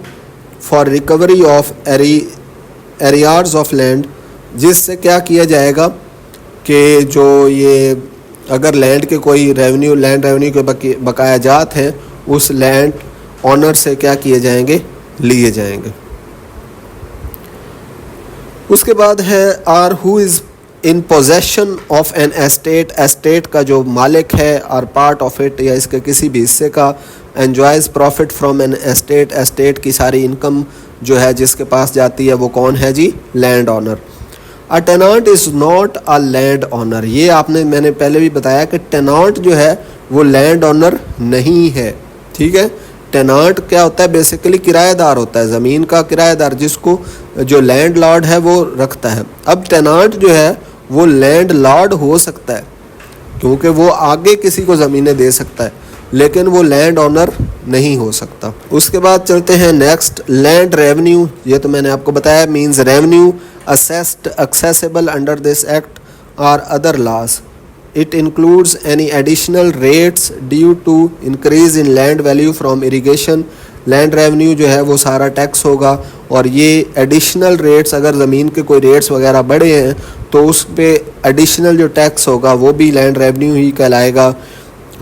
for recovery of arrears of land, जिससे क्या किया जाएगा कि जो ये अगर लैंड के कोई लैंड रेवेन्यू के बकाया जात हैं उस लैंड ऑनर से क्या किए जाएंगे? लिए जाएंगे। उसके बाद है or who is in possession of an estate. Estate का जो मालिक है और पार्ट ऑफ इट या इसके किसी भी हिस्से का, enjoys profit from an estate. Estate की सारी इनकम जो है जिसके पास जाती है वो कौन है जी? Land owner. A tenant is not a land owner. ये मैंने पहले भी बताया कि टेनांट जो है वो लैंड ऑनर नहीं है। ठीक है। टेनांट क्या होता है? बेसिकली किराएदार होता है, ज़मीन का किराएदार, जिसको जो लैंड लॉर्ड है वो रखता है। अब टेनांट जो है वो लैंड लॉर्ड हो सकता है क्योंकि वो आगे किसी को ज़मीनें दे सकता है, लेकिन वो लैंड ऑनर नहीं हो सकता। उसके बाद चलते हैं नेक्स्ट, लैंड रेवेन्यू। ये तो मैंने आपको बताया, means revenue assessed assessable under this act or other laws. It includes any additional rates due to increase in land value from irrigation। Land revenue जो है वो सारा टैक्स होगा, और ये एडिशनल रेट्स, अगर ज़मीन के कोई रेट्स वगैरह बढ़े हैं तो उस पर एडिशनल जो टैक्स होगा वो भी लैंड रेवेन्यू ही कहलाएगा।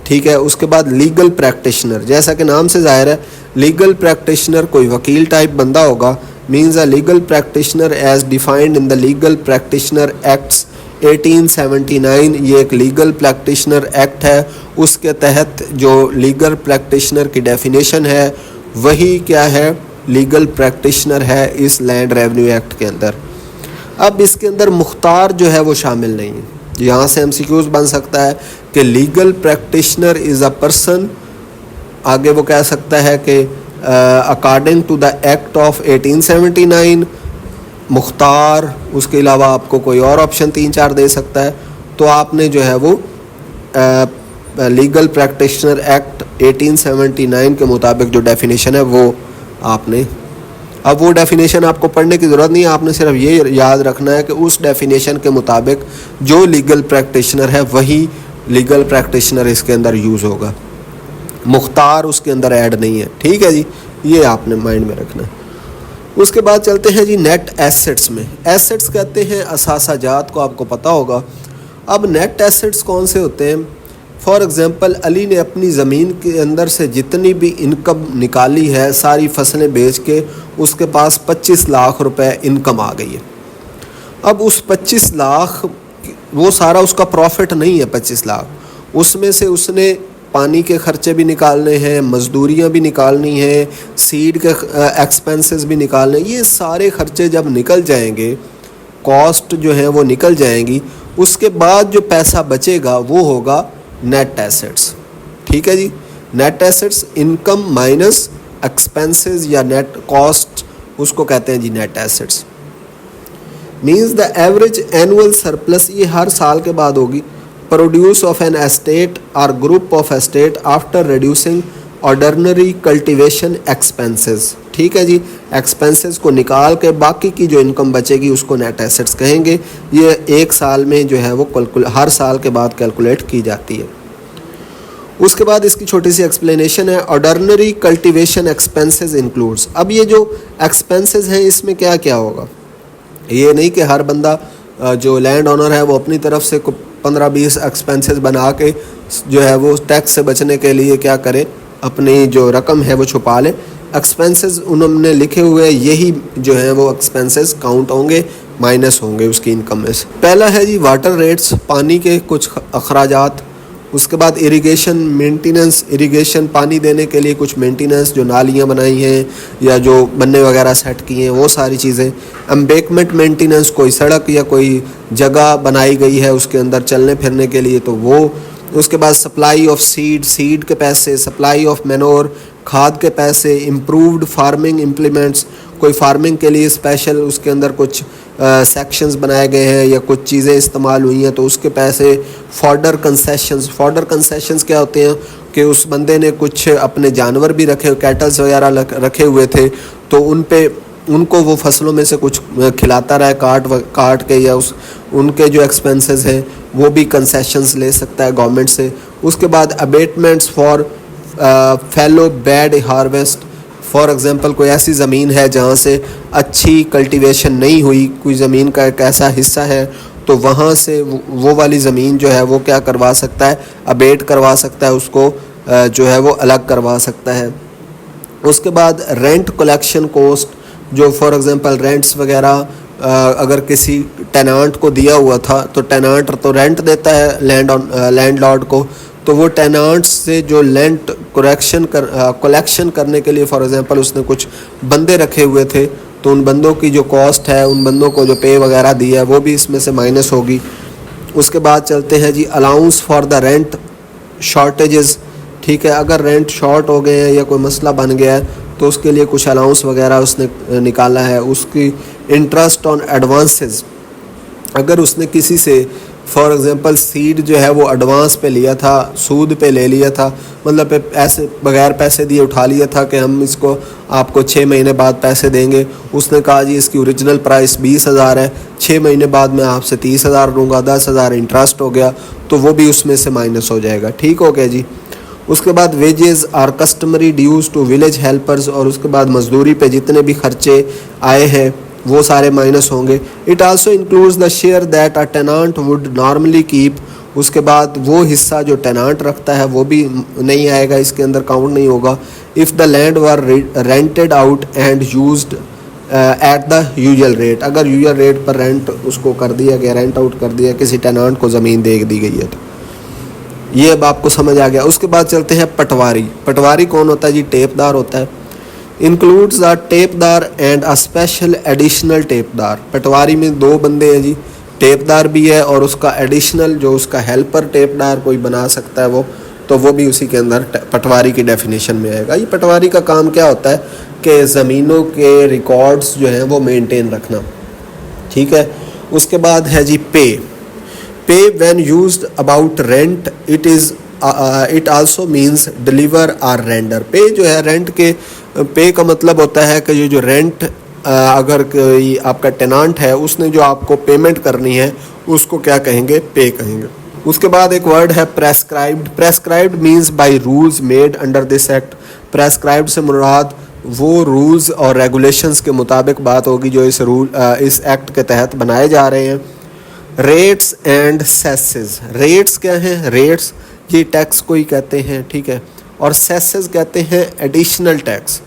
ठीक है। उसके बाद लीगल प्रैक्टिशनर, जैसा कि नाम से जाहिर है लीगल प्रैक्टिशनर कोई वकील टाइप बंदा होगा। Means a legal practitioner as defined in the legal practitioners acts 1879। ये एक लीगल प्रैक्टिशनर एक्ट है, उसके तहत जो लीगल प्रैक्टिशनर की डेफिनेशन है वही क्या है? लीगल प्रैक्टिशनर है इस लैंड रेवेन्यू एक्ट के अंदर। अब इसके अंदर मुख्तार जो है वो शामिल नहीं है। यहाँ से MCQs बन सकता है कि legal practitioner is a person, आगे वो कह सकता है कि according to the act of 1879 मुख्तार, उसके अलावा आपको कोई और ऑप्शन 3-4 दे सकता है। तो आपने जो है वो लीगल प्रैक्टिशनर एक्ट 1879 के मुताबिक जो डेफिनेशन है वो आपने, अब वो डेफिनेशन आपको पढ़ने की ज़रूरत नहीं है, आपने सिर्फ ये याद रखना है कि उस डेफिनेशन के मुताबिक जो लीगल प्रैक्टिशनर है वही लीगल प्रैक्टिशनर इसके अंदर यूज़ होगा, मुख्तार उसके अंदर ऐड नहीं है। ठीक है जी, ये आपने माइंड में रखना है। उसके बाद चलते हैं जी नेट एसेट्स में। एसेट्स कहते हैं असासाजात को, आपको पता होगा। अब नेट एसेट्स कौन से होते हैं? फॉर एग्ज़ाम्पल, अली ने अपनी ज़मीन के अंदर से जितनी भी इनकम निकाली है सारी फसलें बेच के उसके पास 25 लाख रुपए इनकम आ गई है। अब उस 25 लाख, वो सारा उसका प्रॉफिट नहीं है 25 लाख, उसमें से उसने पानी के ख़र्चे भी निकालने हैं, मज़दूरियाँ भी निकालनी हैं, सीड के एक्सपेंसेस भी निकालने हैं। ये सारे ख़र्चे जब निकल जाएंगे, कॉस्ट जो है वो निकल जाएंगी, उसके बाद जो पैसा बचेगा वो होगा नेट एसेट्स। ठीक है जी, net assets income minus expenses या नेट कॉस्ट, उसको कहते हैं जी net assets. Means the average annual surplus, ये हर साल के बाद होगी, produce of an estate or group of estate after reducing ordinary cultivation expenses. ठीक है जी, एक्सपेंसेस को निकाल के बाकी की जो इनकम बचेगी उसको नेट एसेट्स कहेंगे। ये एक साल में जो है वो हर साल के बाद कैलकुलेट की जाती है। उसके बाद इसकी छोटी सी एक्सप्लेनेशन है, ऑर्डिनरी कल्टीवेशन एक्सपेंसेस इंक्लूड्स। अब ये जो एक्सपेंसेस हैं इसमें क्या क्या होगा? ये नहीं कि हर बंदा जो लैंड ओनर है वो अपनी तरफ से 15-20 एक्सपेंसेस बना के जो है वो टैक्स से बचने के लिए क्या करे, अपनी जो रकम है वो छुपा ले। एक्सपेंसेस उन्होंने लिखे हुए, यही जो है वो एक्सपेंसेस काउंट होंगे, माइनस होंगे उसकी इनकम में से। पहला है जी वाटर रेट्स, पानी के कुछ अखराजात। उसके बाद इरिगेशन मेंटेनेंस, इरिगेशन पानी देने के लिए कुछ मेंटेनेंस, जो नालियाँ बनाई हैं या जो बन्ने वगैरह सेट किए हैं वो सारी चीज़ें। एम्बैंकमेंट मेंटेनेंस, कोई सड़क या कोई जगह बनाई गई है उसके अंदर चलने फिरने के लिए, तो वो। उसके बाद सप्लाई ऑफ सीड, सीड के पैसे, सप्लाई ऑफ मैनोर, खाद के पैसे, इम्प्रूव्ड फार्मिंग इम्प्लीमेंट्स, कोई फार्मिंग के लिए स्पेशल उसके अंदर कुछ सेक्शंस बनाए गए हैं या कुछ चीज़ें इस्तेमाल हुई हैं तो उसके पैसे। फॉडर कंसेशंस, फॉडर कंसेशंस क्या होते हैं कि उस बंदे ने कुछ अपने जानवर भी रखे, कैटल्स वगैरह रखे हुए थे, तो उनको वो फसलों में से कुछ खिलाता रहा काट के, या उनके जो एक्सपेंसेस हैं वो भी कंसेशंस ले सकता है गवर्नमेंट से। उसके बाद abatements for fallow bad harvest. For example, कोई ऐसी ज़मीन है जहाँ से अच्छी कल्टीवेशन नहीं हुई, कोई ज़मीन का एक ऐसा हिस्सा है, तो वहाँ से वो वाली ज़मीन जो है वो क्या करवा सकता है, अबेट करवा सकता है, उसको जो है वो अलग करवा सकता है। उसके बाद रेंट कलेक्शन कॉस्ट, जो फॉर एग्ज़ाम्पल रेंट्स वगैरह अगर किसी टेनांट को दिया हुआ था तो टेनांट तो रेंट देता है लैंडलॉर्ड को, तो वो टेनांट्स से जो रेंट कलेक्शन करने के लिए फॉर एग्ज़ाम्पल उसने कुछ बंदे रखे हुए थे, तो उन बंदों की जो कॉस्ट है, उन बंदों को जो पे वगैरह दी है वो भी इसमें से माइनस होगी। उसके बाद चलते हैं जी allowance for the rent shortages. ठीक है, अगर रेंट शॉर्ट हो गए हैं या कोई मसला बन गया है तो उसके लिए कुछ अलाउंस वगैरह उसने निकाला है। उसकी इंटरेस्ट ऑन एडवांसेस, अगर उसने किसी से फॉर एग्ज़ाम्पल सीड जो है वो एडवांस पे लिया था, सूद पे ले लिया था, मतलब ऐसे बगैर पैसे दिए उठा लिया था कि हम इसको आपको 6 महीने बाद पैसे देंगे। उसने कहा जी इसकी ओरिजिनल प्राइस 20,000 है, 6 महीने बाद मैं आपसे 30,000 लूँगा, 10,000 इंटरेस्ट हो गया, तो वो भी उसमें से माइनस हो जाएगा। ठीक हो गया जी। उसके बाद wages or customary dues to village helpers, और उसके बाद मजदूरी पे जितने भी खर्चे आए हैं वो सारे माइनस होंगे। It also includes the share that a tenant would normally keep. उसके बाद वो हिस्सा जो टेनांट रखता है वो भी नहीं आएगा, इसके अंदर काउंट नहीं होगा। If the land were rented out and used at the usual rate, अगर यूजुअल रेट पर रेंट उसको कर दिया गया, रेंट आउट कर दिया, किसी टेनांट को ज़मीन दे दी गई है, तो ये अब आपको समझ आ गया। उसके बाद चलते हैं पटवारी। पटवारी कौन होता है जी? टेपदार होता है। Includes the tapedar and a special additional tapedar. Patwari में 2 बंदे हैं जी, टेपदार भी है और उसका एडिशनल जो उसका हेल्पर टेपदार कोई बना सकता है वो भी उसी के अंदर पटवारी की डेफिनेशन में आएगा। ये पटवारी का काम क्या होता है कि ज़मीनों के रिकॉर्ड्स जो हैं वो मेंटेन रखना। ठीक है। उसके बाद है जी pay. Pay when used about rent it also means deliver or render. Pay जो है रेंट के पे का मतलब होता है कि ये जो रेंट अगर कोई आपका टेनांट है उसने जो आपको पेमेंट करनी है उसको क्या कहेंगे, पे कहेंगे। उसके बाद एक वर्ड है prescribed. Prescribed means by rules made under this act. Prescribed से मुराद वो रूल्स और रेगुलेशंस के मुताबिक बात होगी जो इस एक्ट के तहत बनाए जा रहे हैं। Rates and सेसेस। रेट्स क्या हैं? रेट्स ये टैक्स को ही कहते हैं, ठीक है। और सेसेस कहते हैं एडिशनल टैक्स,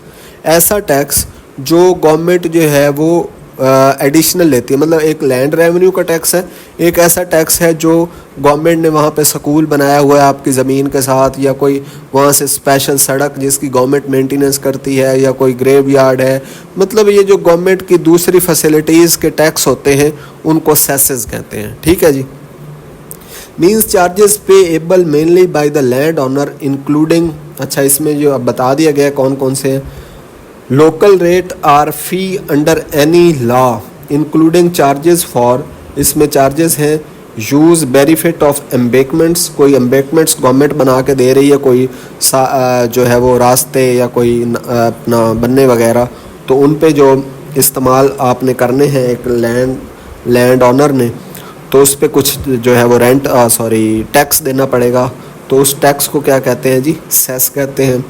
ऐसा टैक्स जो गवर्नमेंट जो है वो एडिशनल लेती है। मतलब एक लैंड रेवेन्यू का टैक्स है, एक ऐसा टैक्स है जो गवर्नमेंट ने वहाँ पे स्कूल बनाया हुआ है आपकी ज़मीन के साथ, या कोई वहाँ से स्पेशल सड़क जिसकी गवर्नमेंट मेंटेनेंस करती है, या कोई ग्रेव यार्ड है। मतलब ये जो गवर्नमेंट की दूसरी फैसिलिटीज़ के टैक्स होते हैं उनको सेसेस कहते हैं, ठीक है जी। Means charges payable mainly by the land owner including, अच्छा इसमें जो अब बता दिया गया कौन कौन से हैं। Local rate or fee under any law including charges for, इसमें चार्जेस हैं यूज़ बेनिफिट ऑफ एम्बेकमेंट्स, कोई एम्बेकमेंट्स गवर्नमेंट बना के दे रही है, कोई जो है वो रास्ते या कोई अपना बनने वगैरह, तो उन पे जो इस्तेमाल आपने करने हैं एक लैंड ऑनर ने, तो उस पे कुछ जो है वो टैक्स देना पड़ेगा। तो उस टैक्स को क्या कहते हैं जी? सेस कहते हैं।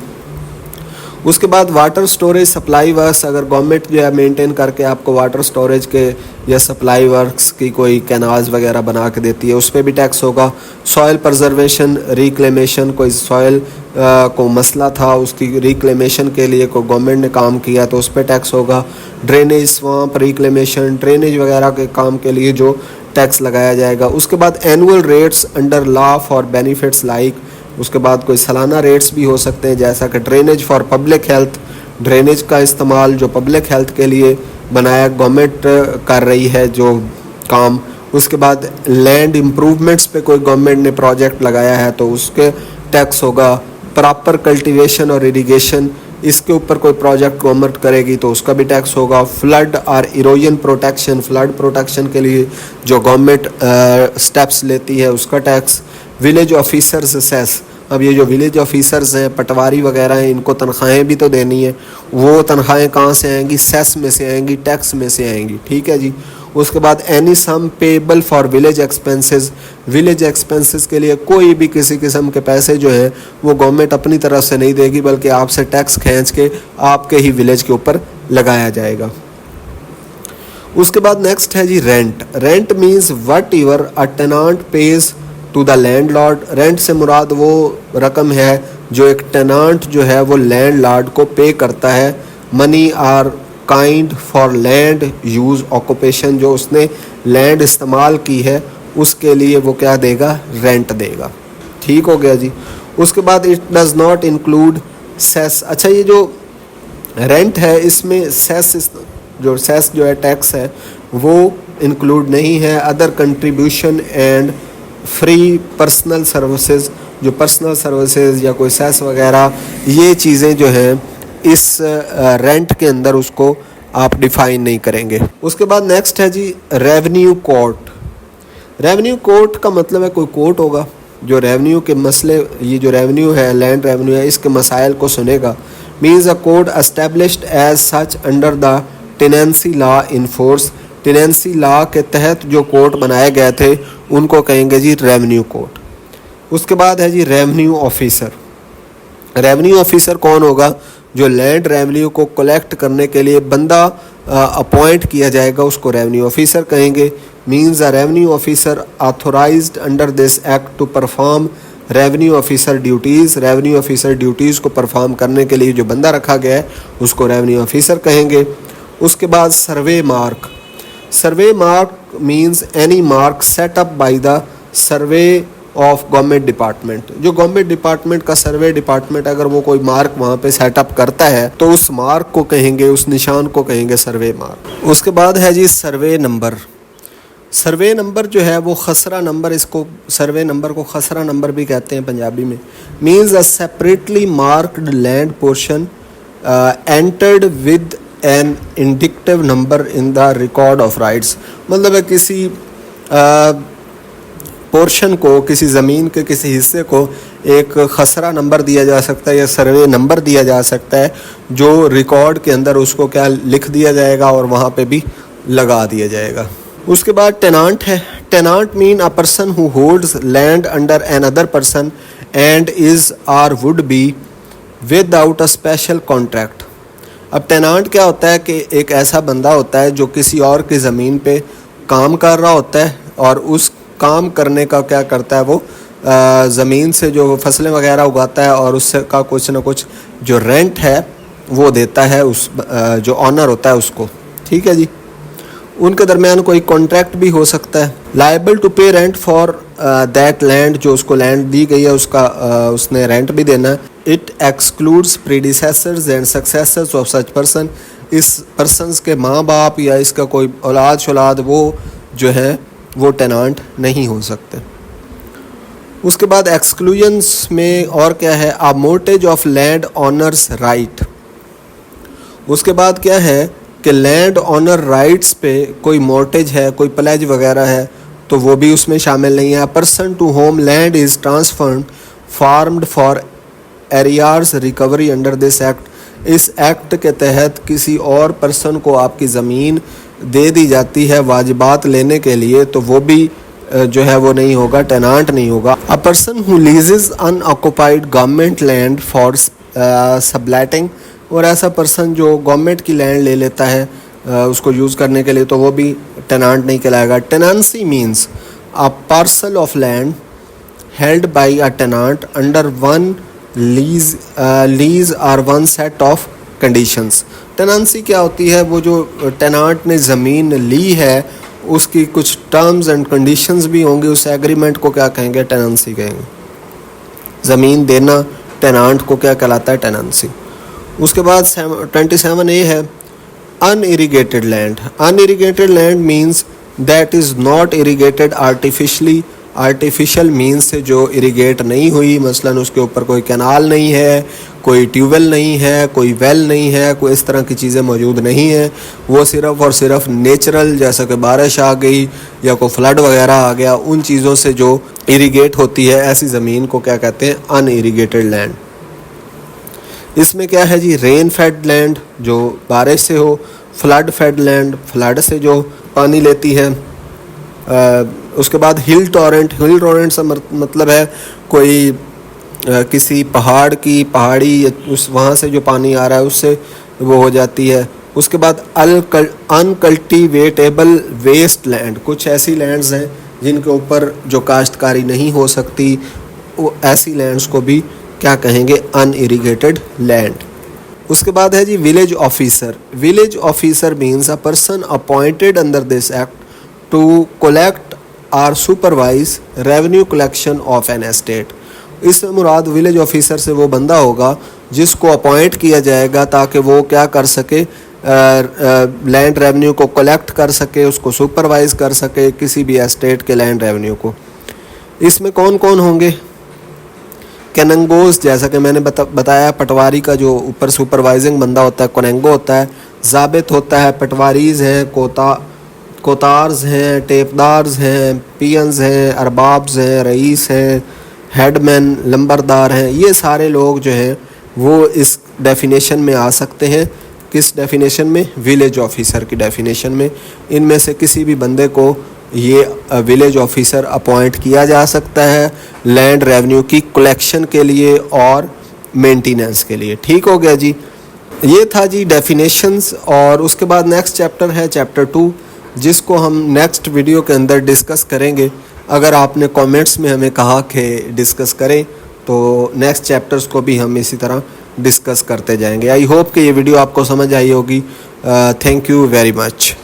उसके बाद वाटर स्टोरेज सप्लाई वर्क्स, अगर गवर्नमेंट जो है मेंटेन करके आपको वाटर स्टोरेज के या सप्लाई वर्क्स की कोई कैनाल्स वगैरह बना के देती है उस पर भी टैक्स होगा। सॉइल प्रिजर्वेशन रिक्लेमेशन, कोई सॉइल को मसला था उसकी रिक्लेमेशन के लिए कोई गवर्नमेंट ने काम किया तो उस पर टैक्स होगा। ड्रेनेज स्वाम्प रिक्लेमेशन, ड्रेनेज वगैरह के काम के लिए जो टैक्स लगाया जाएगा। उसके बाद annual rates under law for benefits like, उसके बाद कोई सालाना रेट्स भी हो सकते हैं जैसा कि drainage for public health, drainage का इस्तेमाल जो पब्लिक हेल्थ के लिए बनाया गवर्नमेंट कर रही है जो काम। उसके बाद लैंड इम्प्रूवमेंट्स पे कोई गवर्नमेंट ने प्रोजेक्ट लगाया है तो उसके टैक्स होगा। प्रॉपर कल्टीवेशन और इरिगेशन, इसके ऊपर कोई प्रोजेक्ट गवर्नमेंट करेगी तो उसका भी टैक्स होगा। फ्लड और इरोजन प्रोटेक्शन, फ्लड प्रोटेक्शन के लिए जो गवर्नमेंट स्टेप्स लेती है उसका टैक्स। विलेज ऑफिसर्स सेस, अब ये जो विलेज ऑफिसर्स हैं पटवारी वगैरह हैं इनको तनख्वाहें भी तो देनी है, वो तनख्वाहें कहाँ से आएंगी? सेस में से आएंगी, टैक्स में से आएंगी, ठीक है जी। उसके बाद any sum payable for village expenses, village expenses के लिए कोई भी किसी किस्म के पैसे जो हैं वो गवर्नमेंट अपनी तरफ से नहीं देगी बल्कि आपसे टैक्स खींच के आपके ही विलेज के ऊपर लगाया जाएगा। उसके बाद नेक्स्ट है जी rent. Rent means whatever a tenant pays to the landlord. Rent से मुराद वो रकम है जो एक टेनांट जो है वो लैंडलॉर्ड को पे करता है। Money or kind for land use occupation, जो उसने लैंड इस्तेमाल की है उसके लिए वो क्या देगा? रेंट देगा, ठीक हो गया जी। उसके बाद it does not include cess. अच्छा ये जो रेंट है इसमें सेस जो है टैक्स है वो इंक्लूड नहीं है। Other contribution and free personal services, जो पर्सनल सर्विसेज या कोई सेस वगैरह ये चीज़ें जो हैं इस रेंट के अंदर उसको आप डिफाइन नहीं करेंगे। उसके बाद नेक्स्ट है जी रेवेन्यू कोर्ट। रेवेन्यू कोर्ट का मतलब है कोई कोर्ट होगा जो रेवेन्यू के मसले, ये जो रेवेन्यू है लैंड रेवेन्यू है इसके मसाइल को सुनेगा। Means a court established as such under the tenancy law in force. Tenancy law के तहत जो कोर्ट बनाए गए थे उनको कहेंगे जी रेवेन्यू कोर्ट। उसके बाद है जी रेवेन्यू ऑफिसर। रेवेन्यू ऑफिसर कौन होगा? जो लैंड रेवेन्यू को कलेक्ट करने के लिए बंदा अपॉइंट किया जाएगा उसको रेवेन्यू ऑफिसर कहेंगे। Means a revenue officer authorised under this act to perform revenue officer duties. Revenue officer duties को परफॉर्म करने के लिए जो बंदा रखा गया है उसको रेवेन्यू ऑफिसर कहेंगे। उसके बाद survey mark. Survey mark means any mark set up by the survey of government department. जो गवर्नमेंट डिपार्टमेंट का सर्वे डिपार्टमेंट अगर वो कोई मार्क वहाँ पे सेटअप करता है तो उस मार्क को कहेंगे, उस निशान को कहेंगे सर्वे मार्क। उसके बाद है जी सर्वे नंबर। सर्वे नंबर जो है वो खसरा नंबर, इसको सर्वे नंबर को खसरा नंबर भी कहते हैं पंजाबी में। Means a separately marked land portion entered with an indicative number in the record of rights. मतलब है किसी पोर्शन को, किसी ज़मीन के किसी हिस्से को एक खसरा नंबर दिया जा सकता है या सर्वे नंबर दिया जा सकता है, जो रिकॉर्ड के अंदर उसको क्या लिख दिया जाएगा और वहाँ पे भी लगा दिया जाएगा। उसके बाद टेनांट है। Tenant mean a person who holds land under another person and is or would be without a special contract. अब टेनांट क्या होता है कि एक ऐसा बंदा होता है जो किसी और की ज़मीन पे काम कर रहा होता है और उस काम करने का क्या करता है, वो ज़मीन से जो फसलें वगैरह उगाता है और उससे का कुछ ना कुछ जो रेंट है वो देता है उस जो ऑनर होता है उसको। ठीक है जी। उनके दरमियान कोई कॉन्ट्रैक्ट भी हो सकता है। Liable to pay rent for that land, जो उसको लैंड दी गई है उसका उसने रेंट भी देना है। It excludes predecessors and successors of such person. इस पर्सनस के माँ बाप या इसका कोई औलाद शौलाद वो जो है वो टेनांट नहीं हो सकते। उसके बाद एक्सक्लूजन्स में और क्या है, a mortgage of land owner's right. उसके बाद क्या है कि लैंड ऑनर राइट्स पे कोई मोर्टेज है, कोई प्लेज वगैरह है तो वो भी उसमें शामिल नहीं है। Person to whom land is transferred farmed for arrears recovery under this act. इस एक्ट के तहत किसी और पर्सन को आपकी ज़मीन दे दी जाती है वाजिबात लेने के लिए, तो वो भी जो है वो नहीं होगा, टेनांट नहीं होगा। अ person who लीजेस unoccupied government land for subletting. और ऐसा पर्सन जो गवर्नमेंट की लैंड ले लेता है उसको यूज़ करने के लिए, तो वो भी टेनांट नहीं कहलाएगा। Tenancy means a parcel of land held by a tenant under one lease or one set of conditions. Tenancy क्या होती है, वो जो टेनांट ने ज़मीन ली है उसकी कुछ टर्म्स एंड कंडीशंस भी होंगे, उस एग्रीमेंट को क्या कहेंगे, टेनेंसी कहेंगे। ज़मीन देना टेनांट को क्या कहलाता है, टेनेंसी। उसके बाद 27A है unirrigated land. Unirrigated land means that is not irrigated artificially. Artificial means से जो इरिगेट नहीं हुई, मसलन उसके ऊपर कोई कैनाल नहीं है, कोई ट्यूबवेल नहीं है, कोई वेल नहीं है, कोई इस तरह की चीज़ें मौजूद नहीं है। वो सिर्फ़ और सिर्फ नेचुरल, जैसा कि बारिश आ गई या कोई फ्लड वगैरह आ गया, उन चीज़ों से जो इरिगेट होती है, ऐसी ज़मीन को क्या कहते हैं, अनइरिगेटेड लैंड। इसमें क्या है जी, रेन फेड लैंड जो बारिश से हो, फ्लड फेड लैंड फ्लड से जो पानी लेती है। उसके बाद हिल टॉरेंट। हिल टॉरेंट से मतलब है कोई किसी पहाड़ की पहाड़ी उस वहाँ से जो पानी आ रहा है उससे वो हो जाती है। उसके बाद अनकल्टिवेटेबल वेस्ट लैंड। कुछ ऐसी लैंड्स हैं जिनके ऊपर जो काश्तकारी नहीं हो सकती, वो ऐसी लैंड्स को भी क्या कहेंगे, अनइरिगेटेड लैंड। उसके बाद है जी village officer. Village officer means a person appointed under this act to collect or supervise revenue collection of an estate. इसमें मुराद विलेज ऑफिसर से वो बंदा होगा जिसको अपॉइंट किया जाएगा ताकि वो क्या कर सके, लैंड रेवेन्यू को कलेक्ट कर सके, उसको सुपरवाइज कर सके, किसी भी एस्टेट के लैंड रेवेन्यू को। इसमें कौन कौन होंगे, कैनंगोज, जैसा कि मैंने बताया, पटवारी का जो ऊपर सुपरवाइजिंग बंदा होता है कोनेंगो होता है। जाबित होता है, पटवारीज हैं, कोतार्स हैं, टेपदार्स हैं, पियंस हैं, अरबाब्स हैं, रईस हैं, हेडमैन, लंबरदार हैं। ये सारे लोग जो हैं वो इस डेफिनेशन में आ सकते हैं। किस डेफिनेशन में, विलेज ऑफिसर की डेफिनेशन में। इनमें से किसी भी बंदे को ये विलेज ऑफिसर अपॉइंट किया जा सकता है लैंड रेवेन्यू की कलेक्शन के लिए और मेंटेनेंस के लिए। ठीक हो गया जी, ये था जी डेफिनेशंस। और उसके बाद नेक्स्ट चैप्टर है चैप्टर 2, जिसको हम नेक्स्ट वीडियो के अंदर डिस्कस करेंगे। अगर आपने कमेंट्स में हमें कहा कि डिस्कस करें तो नेक्स्ट चैप्टर्स को भी हम इसी तरह डिस्कस करते जाएंगे। आई होप कि ये वीडियो आपको समझ आई होगी। Thank you very much.